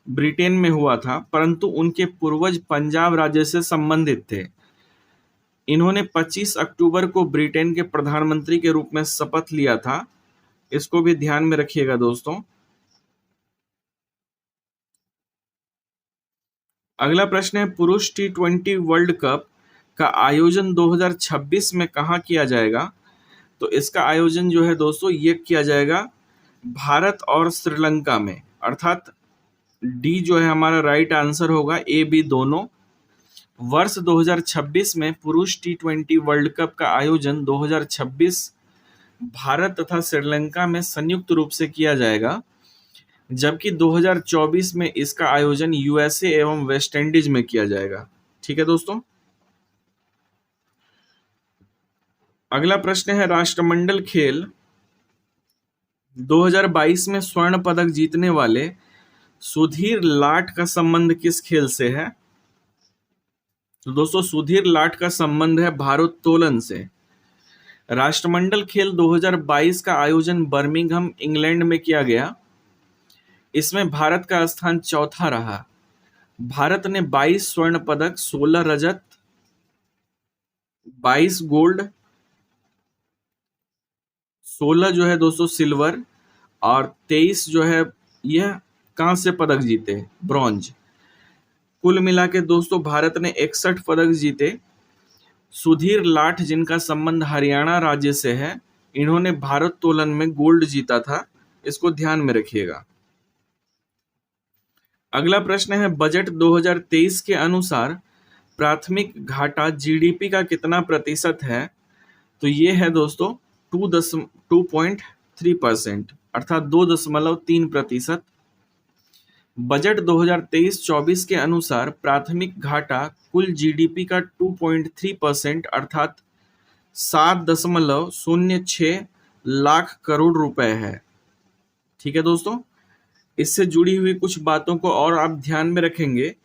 ब्रिटेन में हुआ था, परंतु उनके पूर्वज पंजाब राज्य से संबंधित थे। इन्होंने 25 अक्टूबर को ब्रिटेन के प्रधानमंत्री के रूप में शपथ लिया था। इसको भी ध्यान में रखिएगा दोस्तों। अगला प्रश्न है पुरुष T20 वर्ल्ड कप का आयोजन 2026 में कहाँ किया जाएगा? तो इसका आयोजन जो है दोस्तों ये किया जाएगा भारत और श्रीलंका में, अर्थात डी जो है हमारा राइट आंसर होगा, ए बी दोनों। वर्ष 2026 में पुरुष T20 वर्ल्ड कप का आयोजन 2026 भारत तथा श्रीलंका में संयुक्त रूप से किया जाएगा, जबकि 2024 में इसका आयोजन यूएसए एवं वेस्ट इंडीज में किया जाएगा। ठीक है दोस्तों। अगला प्रश्न है राष्ट्रमंडल खेल 2022 में स्वर्ण पदक जीतने वाले सुधीर लाट का संबंध किस खेल से है? तो दोस्तों सुधीर लाट का संबंध है भारोत्तोलन से। राष्ट्रमंडल खेल 2022 का आयोजन बर्मिंघम इंग्लैंड में किया गया। इसमें भारत का स्थान चौथा रहा। भारत ने 22 स्वर्ण पदक, 16 रजत, 22 गोल्ड, 16 जो है दोस्तों सिल्वर और 23 जो है यह कांस्य पदक जीते, ब्रॉन्ज। कुल मिला के दोस्तों भारत ने 61 पदक जीते। सुधीर लाट जिनका संबंध हरियाणा राज्य से है, इन्होंने भारोत्तोलन में गोल्ड जीता था। इसको ध्यान में रखिएगा। अगला प्रश्न है बजट 2023 के अनुसार प्राथमिक घाटा जीडीपी का कितना प्रतिशत है? तो ये है दोस्तों 2.3%, अर्थात 2.3%। बजट 2023-24 के अनुसार प्राथमिक घाटा कुल जीडीपी का 2.3% अर्थात 7.06 लाख करोड़ रुपए है। ठीक है दोस्तों। इससे जुड़ी हुई कुछ बातों को और आप ध्यान में रखेंगे।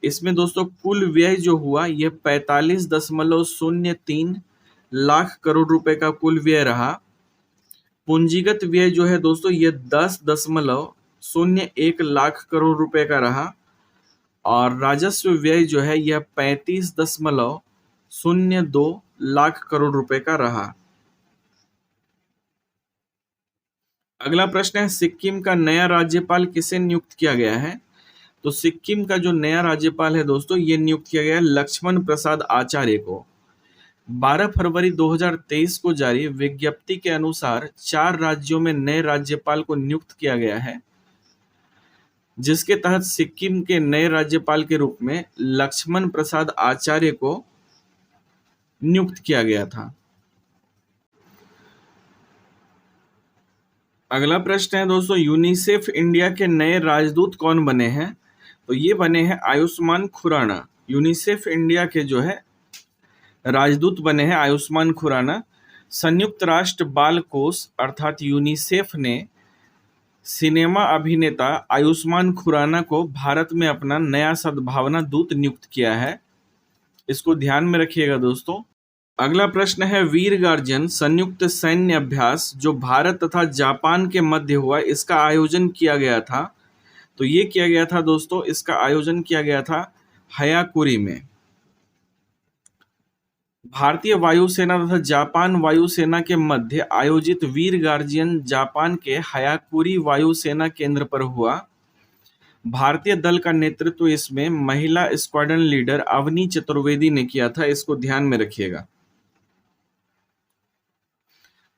इसमें दोस्तों कुल व्यय जो हुआ यह 45.03 लाख करोड़ रुपए का कुल व्यय रहा। पूंजीगत व्यय जो है दोस्तों ये 10.01 लाख करोड़ रुपए का रहा और राजस्व व्यय जो है यह 35.02 लाख करोड़ रुपए का रहा। अगला प्रश्न है सिक्किम का नया राज्यपाल किसे नियुक्त किया गया है? तो सिक्किम का जो नया राज्यपाल है दोस्तों ये नियुक्त किया गया है लक्ष्मण प्रसाद आचार्य को। 12 फरवरी 2023 को जारी विज्ञप्ति के अनुसार 4 राज्यों में नए राज्यपाल को नियुक्त किया गया है, जिसके तहत सिक्किम के नए राज्यपाल के रूप में लक्ष्मण प्रसाद आचार्य को नियुक्त किया गया था। अगला प्रश्न है दोस्तों यूनिसेफ इंडिया के नए राजदूत कौन बने हैं? तो ये बने हैं आयुष्मान खुराना। यूनिसेफ इंडिया के जो है राजदूत बने हैं आयुष्मान खुराना। संयुक्त राष्ट्र बाल कोष अर्थात यूनिसेफ ने सिनेमा अभिनेता आयुष्मान खुराना को भारत में अपना नया सद्भावना दूत नियुक्त किया है। इसको ध्यान में रखिएगा दोस्तों। अगला प्रश्न है वीर गार्जियन संयुक्त सैन्य अभ्यास जो भारत तथा जापान के मध्य हुआ इसका आयोजन किया गया था। तो ये किया गया था दोस्तों, इसका आयोजन किया गया था हयाकुरी में। भारतीय वायुसेना तथा जापान वायुसेना के मध्य आयोजित वीर गार्जियन जापान के हयाकुरी वायुसेना केंद्र पर हुआ। भारतीय दल का नेतृत्व इसमें महिला स्क्वाड्रन लीडर अवनी चतुर्वेदी ने किया था। इसको ध्यान में रखिएगा।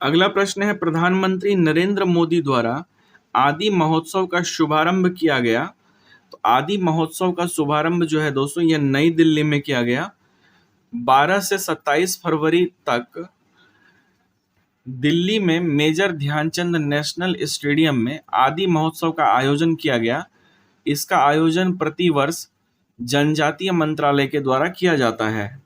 अगला प्रश्न है प्रधानमंत्री नरेंद्र मोदी द्वारा आदि महोत्सव का शुभारंभ किया गया। तो आदि महोत्सव का शुभारंभ जो है दोस्तों यह नई दिल्ली में किया गया। 12 से 27 फरवरी तक दिल्ली में मेजर ध्यानचंद नेशनल स्टेडियम में आदि महोत्सव का आयोजन किया गया। इसका आयोजन प्रतिवर्ष जनजातीय मंत्रालय के द्वारा किया जाता है।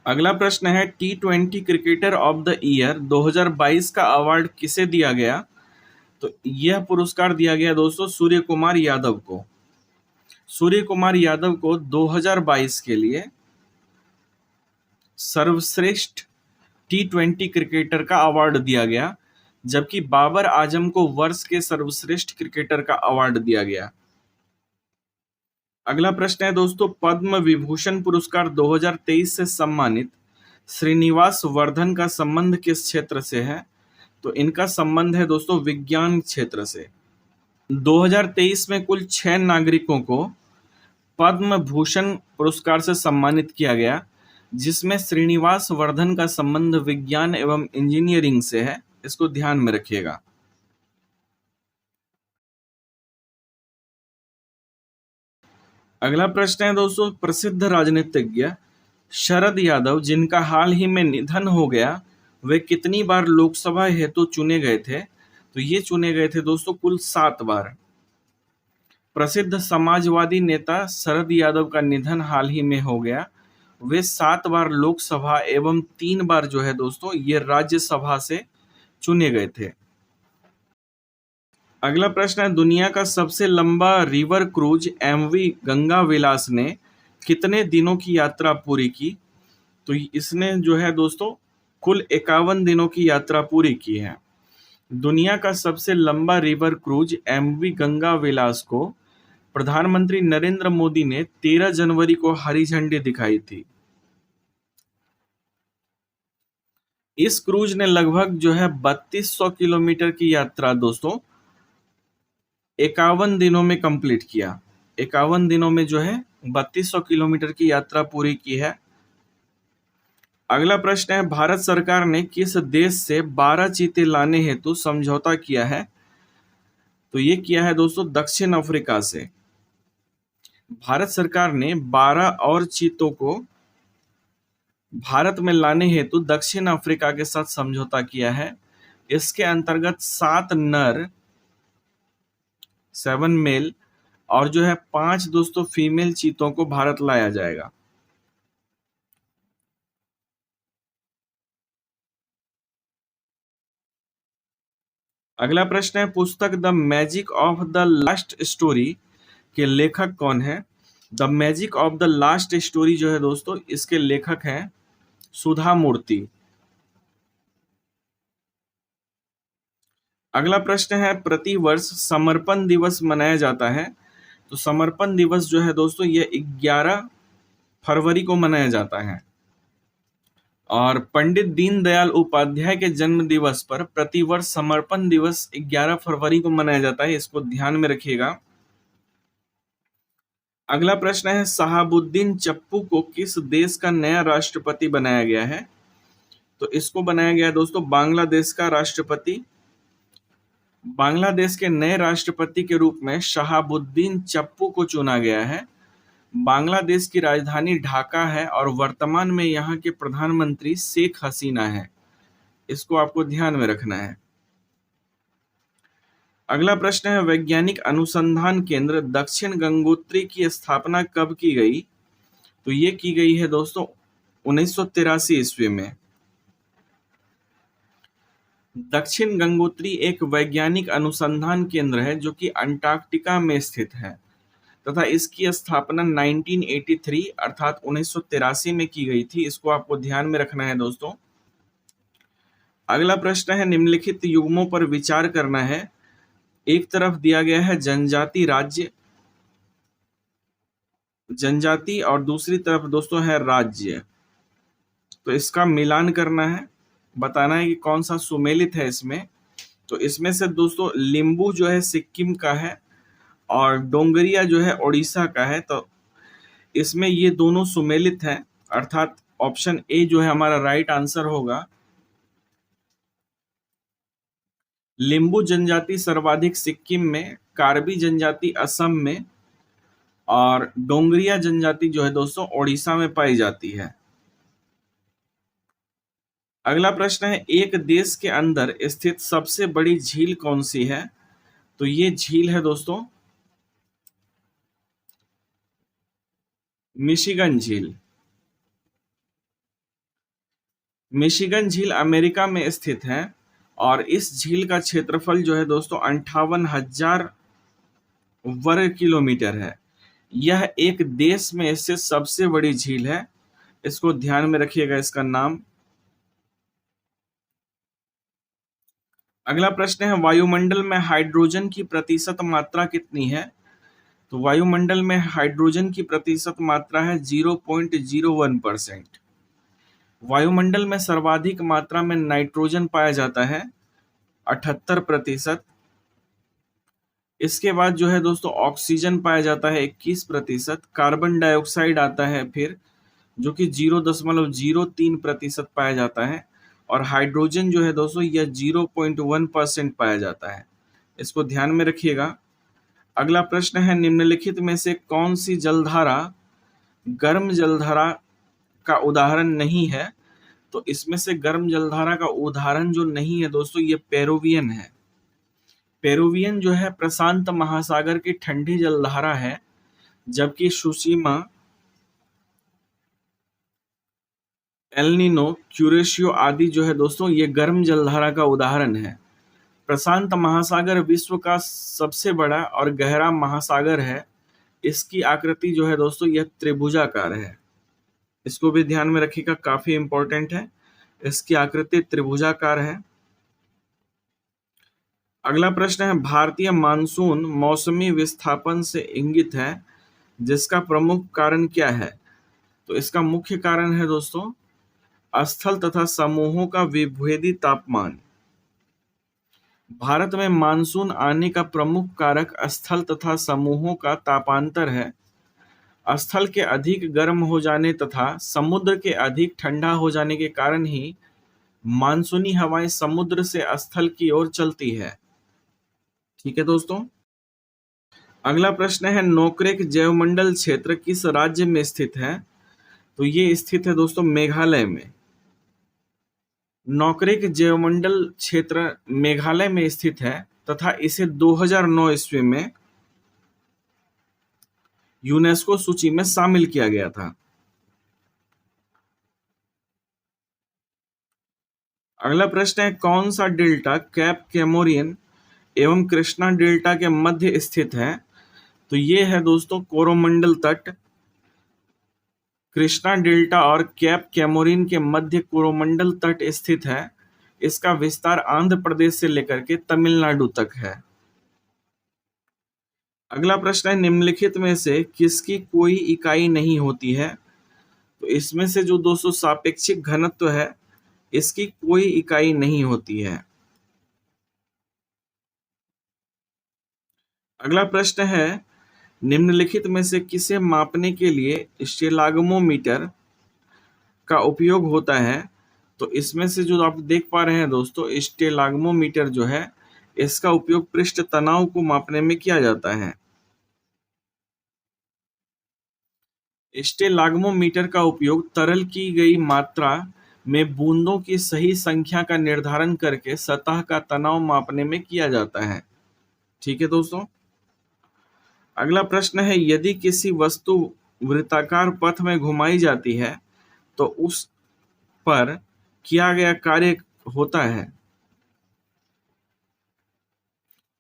अगला प्रश्न है T20 cricketer of the year 2022 का अवार्ड किसे दिया गया? तो यह पुरस्कार दिया गया दोस्तों सूर्य कुमार यादव को। सूर्य कुमार यादव को 2022 के लिए सर्वश्रेष्ठ T20 क्रिकेटर का अवार्ड दिया गया, जबकि बाबर आजम को वर्ष के सर्वश्रेष्ठ क्रिकेटर का अवार्ड दिया गया। अगला प्रश्न है दोस्तों पद्म विभूषण पुरस्कार 2023 से सम्मानित श्रीनिवास वर्धन का संबंध किस क्षेत्र से है? तो इनका संबंध है दोस्तों विज्ञान क्षेत्र से। 2023 में कुल 6 नागरिकों को पद्म भूषण पुरस्कार से सम्मानित किया गया, जिसमें श्रीनिवास वर्धन का संबंध विज्ञान एवं इंजीनियरिंग से है। इसको ध्यान में रखिएगा। अगला प्रश्न है दोस्तों प्रसिद्ध राजनीतिज्ञ शरद यादव जिनका हाल ही में निधन हो गया वे कितनी बार लोकसभा हेतु चुने गए थे? तो ये चुने गए थे दोस्तों कुल 7 बार। प्रसिद्ध समाजवादी नेता शरद यादव का निधन हाल ही में हो गया। वे 7 बार लोकसभा एवं 3 बार जो है दोस्तों ये राज्यसभा से चुने गए थे। अगला प्रश्न है दुनिया का सबसे लंबा रिवर क्रूज एमवी गंगा विलास ने कितने दिनों की यात्रा पूरी की? तो इसने जो है दोस्तों कुल 51 दिनों की यात्रा पूरी की है। दुनिया का सबसे लंबा रिवर क्रूज एमवी गंगा विलास को प्रधानमंत्री नरेंद्र मोदी ने 13 जनवरी को हरी झंडी दिखाई थी। इस क्रूज ने लगभग जो है 3200 किलोमीटर की यात्रा दोस्तों 51 दिनों में कंप्लीट किया। 51 दिनों में जो है 3200 किलोमीटर की यात्रा पूरी की है। अगला प्रश्न है भारत सरकार ने किस देश से 12 चीते लाने हेतु समझौता किया है? तो ये किया है दोस्तों दक्षिण अफ्रीका से। भारत सरकार ने 12 और चीतों को भारत में लाने हेतु दक्षिण अफ्रीका के साथ समझौता किया है। इसके अंतर्गत 7 नर 7 मेल और जो है 5 दोस्तों फीमेल चीतों को भारत लाया जाएगा। अगला प्रश्न है, पुस्तक the magic of the last story के लेखक कौन है? The magic of the last story जो है दोस्तों, इसके लेखक हैं सुधा मूर्ति। अगला प्रश्न है, प्रतिवर्ष समर्पण दिवस मनाया जाता है। तो समर्पण दिवस जो है दोस्तों, ये 11 फरवरी को मनाया जाता है। और पंडित दीनदयाल उपाध्याय के जन्म दिवस पर प्रतिवर्ष समर्पण दिवस 11 फरवरी को मनाया जाता है, इसको ध्यान में रखिएगा। अगला प्रश्न है, शहाबुद्दीन चप्पू को किस देश का नया राष्ट्रपति बनाया गया है? तो इसको बनाया गया है दोस्तों बांग्लादेश का राष्ट्रपति। बांग्लादेश के नए राष्ट्रपति के रूप में शहाबुद्दीन चप्पू को चुना गया है। बांग्लादेश की राजधानी ढाका है और वर्तमान में यहाँ के प्रधानमंत्री शेख हसीना है। इसको आपको ध्यान में रखना है। अगला प्रश्न है, वैज्ञानिक अनुसंधान केंद्र दक्षिण गंगोत्री की स्थापना कब की गई? तो ये की गई है दोस्तों 1983 ईस्वी में। दक्षिण गंगोत्री एक वैज्ञानिक अनुसंधान केंद्र है जो कि अंटार्कटिका में स्थित है तथा इसकी स्थापना 1983 अर्थात 1983 में की गई थी। इसको आपको ध्यान में रखना है दोस्तों। अगला प्रश्न है, निम्नलिखित युग्मों पर विचार करना है। एक तरफ दिया गया है जनजाति राज्य, जनजाति, और दूसरी तरफ दोस्तों है राज्य। तो इसका मिलान करना है, बताना है कि कौन सा सुमेलित है इसमें। तो इसमें से दोस्तों लिम्बू जो है सिक्किम का है और डोंगरिया जो है उड़ीसा का है। तो इसमें ये दोनों सुमेलित हैं, अर्थात ऑप्शन ए जो है हमारा राइट आंसर होगा। लिम्बू जनजाति सर्वाधिक सिक्किम में, कार्बी जनजाति असम में और डोंगरिया जनजाति जो है दोस्तों उड़ीसा में पाई जाती है। अगला प्रश्न है, एक देश के अंदर स्थित सबसे बड़ी झील कौन सी है? तो ये झील है दोस्तों मिशिगन झील। मिशिगन झील अमेरिका में स्थित है और इस झील का क्षेत्रफल जो है दोस्तों 58,000 वर्ग किलोमीटर है। यह एक देश में स्थित सबसे बड़ी झील है। इसको ध्यान में रखिएगा इसका नाम। अगला प्रश्न है, वायुमंडल में हाइड्रोजन की प्रतिशत मात्रा कितनी है? तो वायुमंडल में हाइड्रोजन की प्रतिशत मात्रा है 0.01%। वायुमंडल में सर्वाधिक मात्रा में नाइट्रोजन पाया जाता है 78%। इसके बाद जो है दोस्तों ऑक्सीजन पाया जाता है 21%। कार्बन डाइऑक्साइड आता है फिर, जो कि 0.03% पाया जाता है। और हाइड्रोजन जो है दोस्तों यह 0.1% पाया जाता है। इसको ध्यान में रखिएगा। अगला प्रश्न है, निम्नलिखित में से कौन सी जलधारा गर्म जलधारा का उदाहरण नहीं है? तो इसमें से गर्म जलधारा का उदाहरण जो नहीं है दोस्तों, ये पेरुवियन है। पेरुवियन जो है प्रशांत महासागर की ठंडी जलधारा है, जबकि सुशीमा, एल नीनो, क्यूरेशियो आदि जो है दोस्तों ये गर्म जलधारा का उदाहरण है। प्रशांत महासागर विश्व का सबसे बड़ा और गहरा महासागर है। इसकी आकृति जो है दोस्तों यह त्रिभुजाकार है। इसको भी ध्यान में रखिएगा, काफी इंपॉर्टेंट है। इसकी आकृति त्रिभुजाकार है। अगला प्रश्न है, भारतीय मानसून मौसमी विस्थापन से इंगित है, जिसका प्रमुख कारण क्या है? तो इसका मुख्य कारण है दोस्तों स्थल तथा समूहों का विभेदी तापमान। भारत में मानसून आने का प्रमुख कारक स्थल तथा समूहों का तापांतर है। स्थल के अधिक गर्म हो जाने तथा समुद्र के अधिक ठंडा हो जाने के कारण ही मानसूनी हवाएं समुद्र से स्थल की ओर चलती है। ठीक है दोस्तों। अगला प्रश्न है, नोकरेक जैवमंडल क्षेत्र किस राज्य में स्थित है? तो ये स्थित है दोस्तों मेघालय में। नोकरेक जैवमंडल क्षेत्र मेघालय में स्थित है तथा इसे 2009 ईस्वी में यूनेस्को सूची में शामिल किया गया था। अगला प्रश्न है, कौन सा डेल्टा कैप कैमोरियन एवं कृष्णा डेल्टा के मध्य स्थित है। तो ये है दोस्तों कोरोमंडल तट। कृष्णा डेल्टा और कैप कैमोरिन के मध्य कोरोमंडल तट स्थित है। इसका विस्तार आंध्र प्रदेश से लेकर के तमिलनाडु तक है। अगला प्रश्न है, निम्नलिखित में से किसकी कोई इकाई नहीं होती है? तो इसमें से जो दोस्तों सापेक्षिक घनत्व है, इसकी कोई इकाई नहीं होती है। अगला प्रश्न है, निम्नलिखित में से किसे मापने के लिए स्टेलाग्मोमीटर का उपयोग होता है? तो इसमें से जो आप देख पा रहे हैं दोस्तों, स्टेलाग्मोमीटर जो है, इसका उपयोग पृष्ठ तनाव को मापने में किया जाता है। स्टेलाग्मोमीटर का उपयोग तरल की गई मात्रा में बूंदों की सही संख्या का निर्धारण करके सतह का तनाव मापने में किया जाता है। ठीक है दोस्तों। अगला प्रश्न है, यदि किसी वस्तु वृत्ताकार पथ में घुमाई जाती है तो उस पर किया गया कार्य होता है।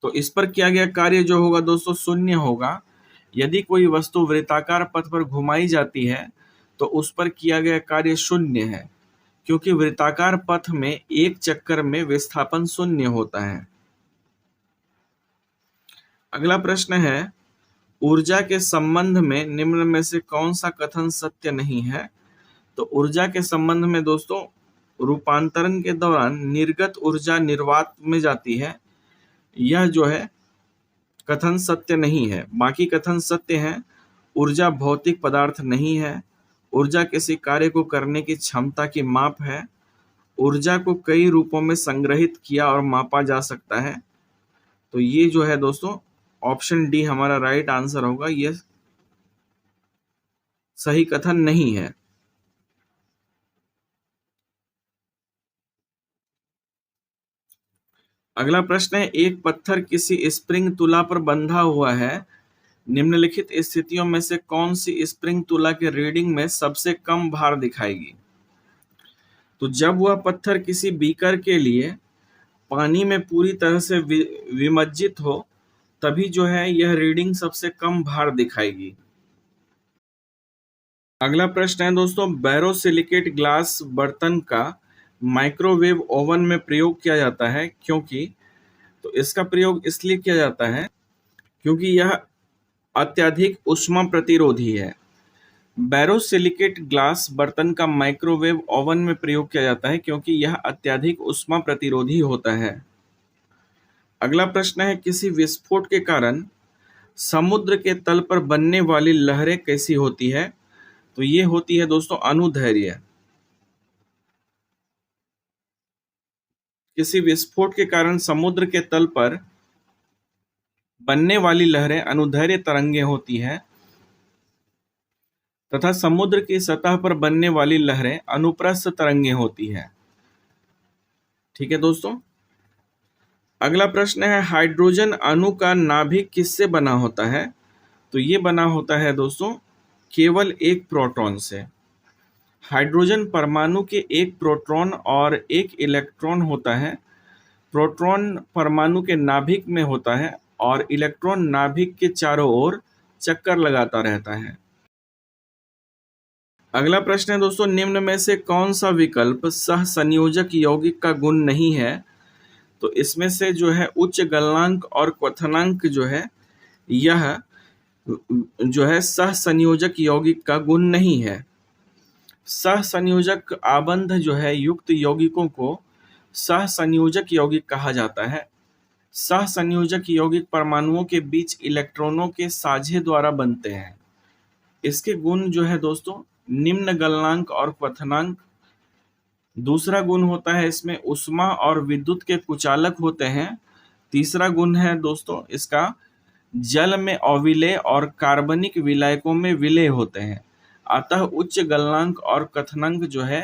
तो इस पर किया गया कार्य जो होगा दोस्तों शून्य होगा। यदि कोई वस्तु वृत्ताकार पथ पर घुमाई जाती है तो उस पर किया गया कार्य शून्य है, क्योंकि वृत्ताकार पथ में एक चक्कर में विस्थापन शून्य होता है। अगला प्रश्न है, ऊर्जा के संबंध में निम्न में से कौन सा कथन सत्य नहीं है? तो ऊर्जा के संबंध में दोस्तों रूपांतरण के दौरान निर्गत ऊर्जा निर्वात में जाती है, यह जो है कथन सत्य नहीं है। बाकी कथन सत्य हैं। ऊर्जा भौतिक पदार्थ नहीं है। ऊर्जा किसी कार्य को करने की क्षमता की माप है। ऊर्जा को कई रूपों में संग्रहित किया और मापा जा सकता है। तो ये जो है दोस्तों ऑप्शन डी हमारा राइट आंसर होगा, यह सही कथन नहीं है। अगला प्रश्न है, एक पत्थर किसी स्प्रिंग तुला पर बंधा हुआ है। निम्नलिखित स्थितियों में से कौन सी स्प्रिंग तुला के रीडिंग में सबसे कम भार दिखाएगी? तो जब वह पत्थर किसी बीकर के लिए पानी में पूरी तरह से विमज्जित हो, तभी जो है यह रीडिंग सबसे कम भार दिखाएगी। अगला प्रश्न है दोस्तों, बोरोसिलिकेट ग्लास बर्तन का माइक्रोवेव ओवन में प्रयोग किया जाता है क्योंकि? तो इसका प्रयोग इसलिए किया जाता है क्योंकि यह अत्यधिक ऊष्मा प्रतिरोधी है। बोरोसिलिकेट ग्लास बर्तन का माइक्रोवेव ओवन में प्रयोग किया जाता है क्योंकि यह अत्यधिक ऊष्मा प्रतिरोधी होता है। अगला प्रश्न है, किसी विस्फोट के कारण समुद्र के तल पर बनने वाली लहरें कैसी होती है? तो ये होती है दोस्तों अनुदैर्ध्य। किसी विस्फोट के कारण समुद्र के तल पर बनने वाली लहरें अनुदैर्ध्य तरंगें होती हैं तथा समुद्र की सतह पर बनने वाली लहरें अनुप्रस्थ तरंगें होती हैं। ठीक है दोस्तों। अगला प्रश्न है, हाइड्रोजन अणु का नाभिक किससे बना होता है? तो ये बना होता है दोस्तों केवल एक प्रोटॉन से। हाइड्रोजन परमाणु के एक प्रोटॉन और एक इलेक्ट्रॉन होता है। प्रोटॉन परमाणु के नाभिक में होता है और इलेक्ट्रॉन नाभिक के चारों ओर चक्कर लगाता रहता है। अगला प्रश्न है दोस्तों, निम्न में से कौन सा विकल्प सहसंयोजक यौगिक का गुण नहीं है? तो इसमें से जो है उच्च गलनांक और क्वथनांक जो है यह जो है सहसंयोजक यौगिक का गुण नहीं है। सहसंयोजक आबंध जो है युक्त यौगिकों को सहसंयोजक यौगिक कहा जाता है। सहसंयोजक यौगिक परमाणुओं के बीच इलेक्ट्रॉनों के साझे द्वारा बनते हैं। इसके गुण जो है दोस्तों निम्न गलनांक और क्वथनांक। दूसरा गुण होता है इसमें ऊष्मा और विद्युत के कुचालक होते हैं। तीसरा गुण है दोस्तों इसका जल में अविलेय और कार्बनिक विलायकों में विलेय होते हैं। अतः उच्च गलनांक और क्वथनांक जो है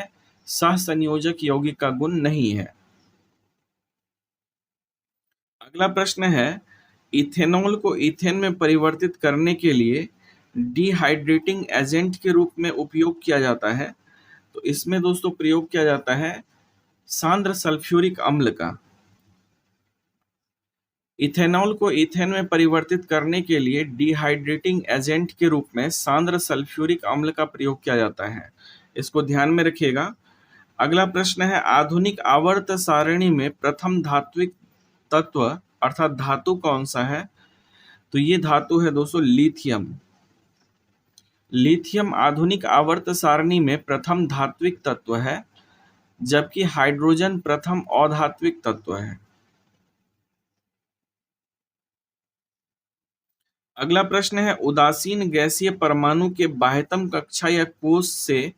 सहसंयोजक यौगिक का गुण नहीं है। अगला प्रश्न है, इथेनॉल को ईथेन में परिवर्तित करने के लिए डिहाइड्रेटिंग एजेंट के रूप में उपयोग किया जाता है। तो इसमें दोस्तों प्रयोग किया जाता है सांद्र सल्फ्यूरिक अम्ल का। इथेनॉल को ईथेन में परिवर्तित करने के लिए डिहाइड्रेटिंग एजेंट के रूप में सांद्र सल्फ्यूरिक अम्ल का प्रयोग किया जाता है। इसको ध्यान में रखिएगा। अगला प्रश्न है, आधुनिक आवर्त सारणी में प्रथम धात्विक तत्व अर्थात धातु कौन सा है? तो ये धातु है दोस्तों लिथियम। लिथियम आधुनिक आवर्त सारणी में प्रथम धात्विक तत्व है, जबकि हाइड्रोजन प्रथम अधात्विक तत्व है। अगला प्रश्न है, उदासीन गैसीय परमाणु के बाह्यतम कक्षा या कोश से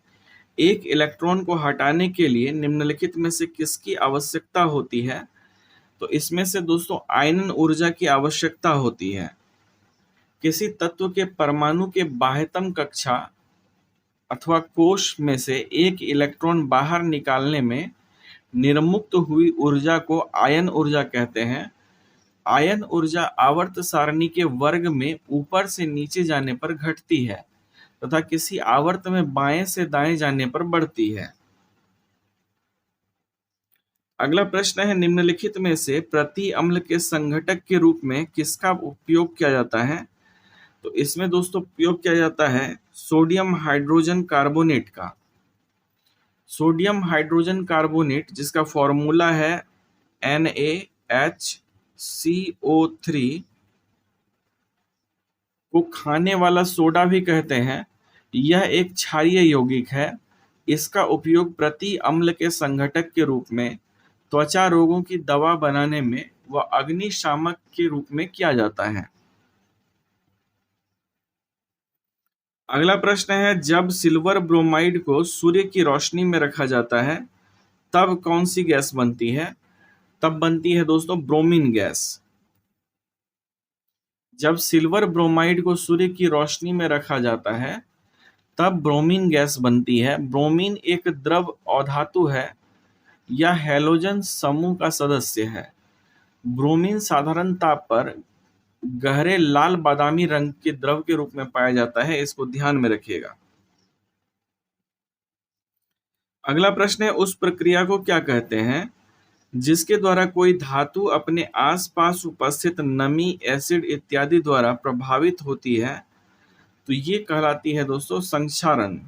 एक इलेक्ट्रॉन को हटाने के लिए निम्नलिखित में से किसकी आवश्यकता होती है? तो इसमें से दोस्तों आयनन ऊर्जा की आवश्यकता होती है। किसी तत्व के परमाणु के बाह्यतम कक्षा अथवा कोश में से एक इलेक्ट्रॉन बाहर निकालने में निर्मुक्त हुई ऊर्जा को आयन ऊर्जा कहते हैं। आयन ऊर्जा आवर्त सारणी के वर्ग में ऊपर से नीचे जाने पर घटती है तथा किसी आवर्त में बाएं से दाएं जाने पर बढ़ती है। अगला प्रश्न है, निम्नलिखित में से प्रति अम्ल के संघटक के रूप में किसका उपयोग किया जाता है? तो इसमें दोस्तों उपयोग किया जाता है सोडियम हाइड्रोजन कार्बोनेट का। सोडियम हाइड्रोजन कार्बोनेट जिसका फॉर्मूला है NaHCO3 को खाने वाला सोडा भी कहते हैं। यह एक क्षारीय यौगिक है। इसका उपयोग प्रति अम्ल के संघटक के रूप में, त्वचा रोगों की दवा बनाने में व अग्निशामक के रूप में किया जाता है। अगला प्रश्न है, जब सिल्वर ब्रोमाइड को सूर्य की रोशनी में रखा जाता है तब कौन सी गैस बनती है? तब बनती है दोस्तों ब्रोमीन गैस। जब सिल्वर ब्रोमाइड को सूर्य की रोशनी में रखा जाता है तब ब्रोमीन गैस बनती है। ब्रोमीन एक द्रव अधातु है या हैलोजन समूह का सदस्य है। ब्रोमीन साधारण ताप पर गहरे लाल बादामी रंग के द्रव के रूप में पाया जाता है। इसको ध्यान में रखिएगा। अगला प्रश्न है, उस प्रक्रिया को क्या कहते हैं जिसके द्वारा कोई धातु अपने आसपास उपस्थित नमी, एसिड इत्यादि द्वारा प्रभावित होती है? तो ये कहलाती है दोस्तों संक्षारण।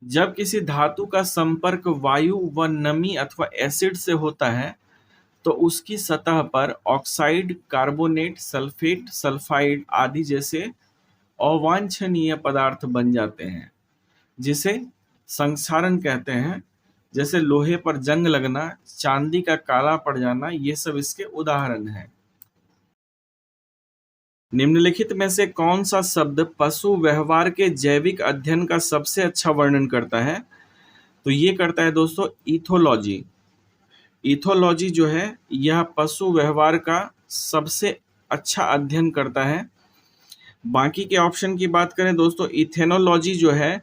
जब किसी धातु का संपर्क वायु व नमी अथवा एसिड से होता है तो उसकी सतह पर ऑक्साइड, कार्बोनेट, सल्फेट, सल्फाइड आदि जैसे अवांछनीय पदार्थ बन जाते हैं, जिसे संक्षारण कहते हैं। जैसे लोहे पर जंग लगना, चांदी का काला पड़ जाना, ये सब इसके उदाहरण हैं। निम्नलिखित में से कौन सा शब्द पशु व्यवहार के जैविक अध्ययन का सबसे अच्छा वर्णन करता है? तो ये करता है दोस्तों इथोलॉजी। इथोलॉजी जो है यह पशु व्यवहार का सबसे अच्छा अध्ययन करता है। बाकी के ऑप्शन की बात करें दोस्तों, इथेनोलॉजी जो है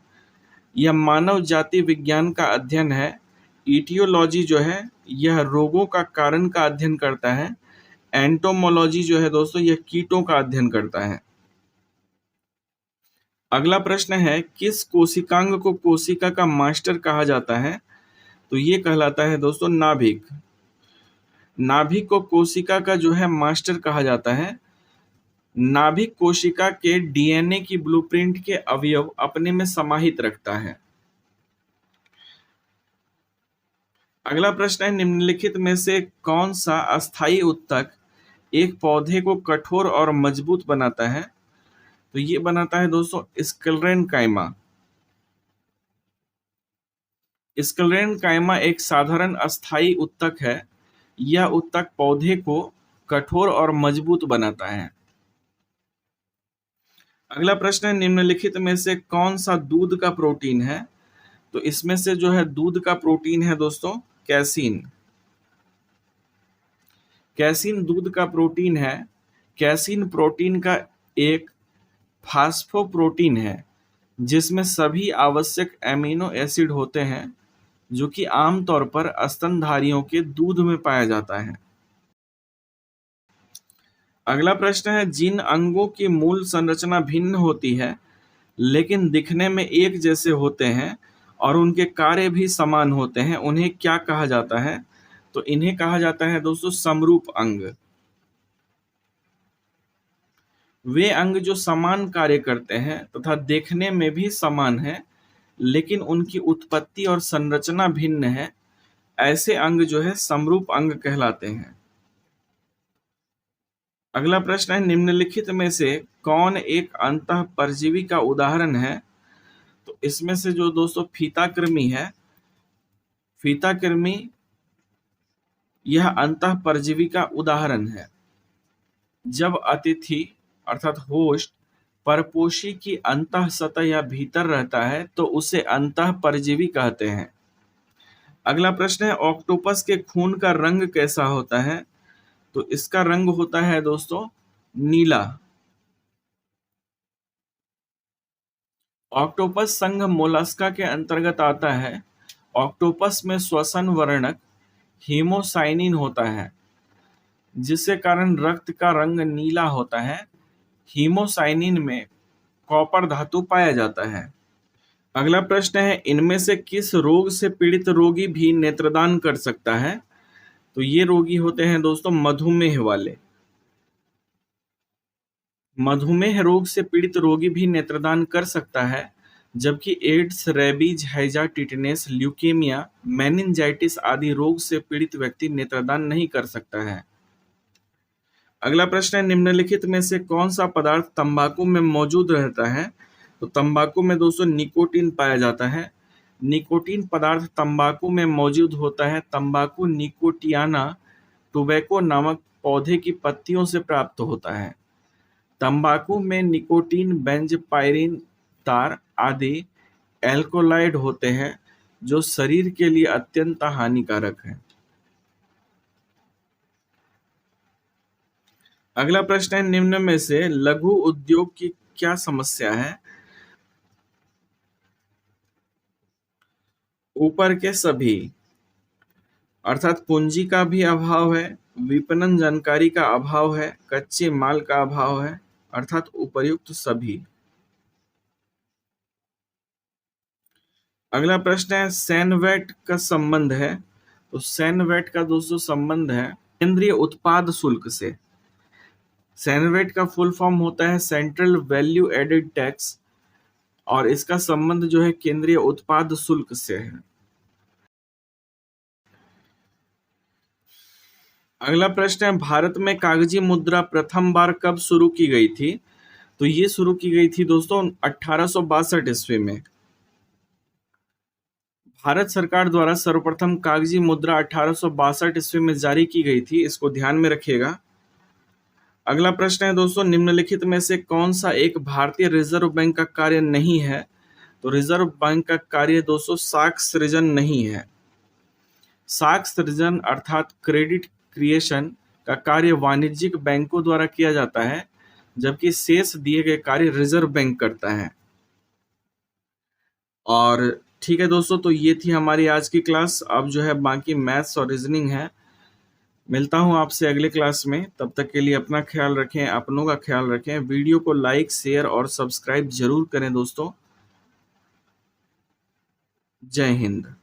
यह मानव जाति विज्ञान का अध्ययन है। ईटियोलॉजी जो है यह रोगों का कारण का अध्ययन करता है। एंटोमोलॉजी जो है दोस्तों यह कीटों का अध्ययन करता है। अगला प्रश्न है, किस कोशिकांग को कोशिका का मास्टर कहा जाता है? तो ये कहलाता है दोस्तों नाभिक। नाभिक को कोशिका का जो है मास्टर कहा जाता है। नाभिक कोशिका के डीएनए की ब्लूप्रिंट के अवयव अपने में समाहित रखता है। अगला प्रश्न है, निम्नलिखित में से कौन सा अस्थायी उत्तक एक पौधे को कठोर और मजबूत बनाता है? तो ये बनाता है दोस्तों स्क्लेरेनकाइमा। स्क्लेरेनकाइमा एक साधारण अस्थायी उत्तक है। यह उत्तक पौधे को कठोर और मजबूत बनाता है। अगला प्रश्न है, निम्नलिखित में से कौन सा दूध का प्रोटीन है? तो इसमें से जो है दूध का प्रोटीन है दोस्तों कैसीन। कैसीन दूध का प्रोटीन है। कैसीन प्रोटीन का एक फास्फोप्रोटीन है जिसमें सभी आवश्यक एमिनो एसिड होते हैं, जो कि आमतौर पर स्तनधारियों के दूध में पाया जाता है। अगला प्रश्न है, जिन अंगों की मूल संरचना भिन्न होती है लेकिन दिखने में एक जैसे होते हैं और उनके कार्य भी समान होते हैं, उन्हें क्या कहा जाता है? तो इन्हें कहा जाता है दोस्तों समरूप अंग। वे अंग जो समान कार्य करते हैं तथा देखने में भी समान है, लेकिन उनकी उत्पत्ति और संरचना भिन्न है, ऐसे अंग जो है समरूप अंग कहलाते हैं। अगला प्रश्न है, निम्नलिखित में से कौन एक अंतःपरजीवी का उदाहरण है? तो इसमें से जो दोस्तों फीताकृमि है, फीताकृमि यह अंतःपरजीवी का उदाहरण है। जब अतिथि अर्थात होस्ट परपोषी की अंतः सतह या भीतर रहता है तो उसे अंतःपरजीवी कहते हैं। अगला प्रश्न है, ऑक्टोपस के खून का रंग कैसा होता है? तो इसका रंग होता है दोस्तों नीला। ऑक्टोपस संघ मोलस्का के अंतर्गत आता है। ऑक्टोपस में श्वसन वर्णक हीमोसाइनिन होता है, जिसके कारण रक्त का रंग नीला होता है। हीमोसाइनिन में कॉपर धातु पाया जाता है। अगला प्रश्न है, इनमें से किस रोग से पीड़ित रोगी भी नेत्रदान कर सकता है? तो ये रोगी होते हैं दोस्तों मधुमेह वाले। मधुमेह रोग से पीड़ित रोगी भी नेत्रदान कर सकता है, जबकि एड्स, रेबीज, हैजा, टिटनेस, ल्यूकेमिया, मेनिंजाइटिस आदि रोग से पीड़ित व्यक्ति नेत्रदान नहीं कर सकता है। अगला प्रश्न है, निम्नलिखित में से कौन सा पदार्थ तंबाकू में मौजूद रहता है? तो तंबाकू में दोस्तों निकोटीन पाया जाता है। निकोटीन पदार्थ तंबाकू में मौजूद होता है। तंबाकू निकोटियाना टोबैको नामक पौधे की पत्तियों से प्राप्त होता है। तंबाकू में निकोटीन, बेंजपाइरिन, तार आदि एल्कोलाइड होते हैं जो शरीर के लिए अत्यंत हानिकारक है। अगला प्रश्न है, निम्न में से लघु उद्योग की क्या समस्या है? ऊपर के सभी, अर्थात पूंजी का भी अभाव है, विपणन जानकारी का अभाव है, कच्चे माल का अभाव है, अर्थात उपर्युक्त सभी। अगला प्रश्न है, सैनवेट का संबंध है। तो सैनवेट का दोस्तों संबंध है केंद्रीय उत्पाद शुल्क से। सैनवेट का फुल फॉर्म होता है सेंट्रल वैल्यू एडेड टैक्स, और इसका संबंध जो है केंद्रीय उत्पाद शुल्क से है। अगला प्रश्न है, भारत में कागजी मुद्रा प्रथम बार कब शुरू की गई थी? तो ये शुरू की गई थी दोस्तों 1862 ईस्वी में। भारत सरकार द्वारा सर्वप्रथम कागजी मुद्रा 1862 ईस्वी में जारी की गई थी, इसको ध्यान में रखिएगा। अगला प्रश्न है दोस्तों, निम्नलिखित में से कौन सा एक भारतीय रिजर्व बैंक का कार्य नहीं है? तो रिजर्व बैंक का कार्य दोस्तों साख सृजन नहीं है। साख सृजन अर्थात क्रेडिट क्रिएशन का कार्य वाणिज्यिक बैंकों द्वारा किया जाता है, जबकि शेष दिए गए कार्य रिजर्व बैंक करता है। और ठीक है दोस्तों, तो ये थी हमारी आज की क्लास। अब जो है बाकी मैथ्स और रीजनिंग है। मिलता हूँ आपसे अगले क्लास में। तब तक के लिए अपना ख्याल रखें, अपनों का ख्याल रखें। वीडियो को लाइक, शेयर और सब्सक्राइब जरूर करें दोस्तों। जय हिंद।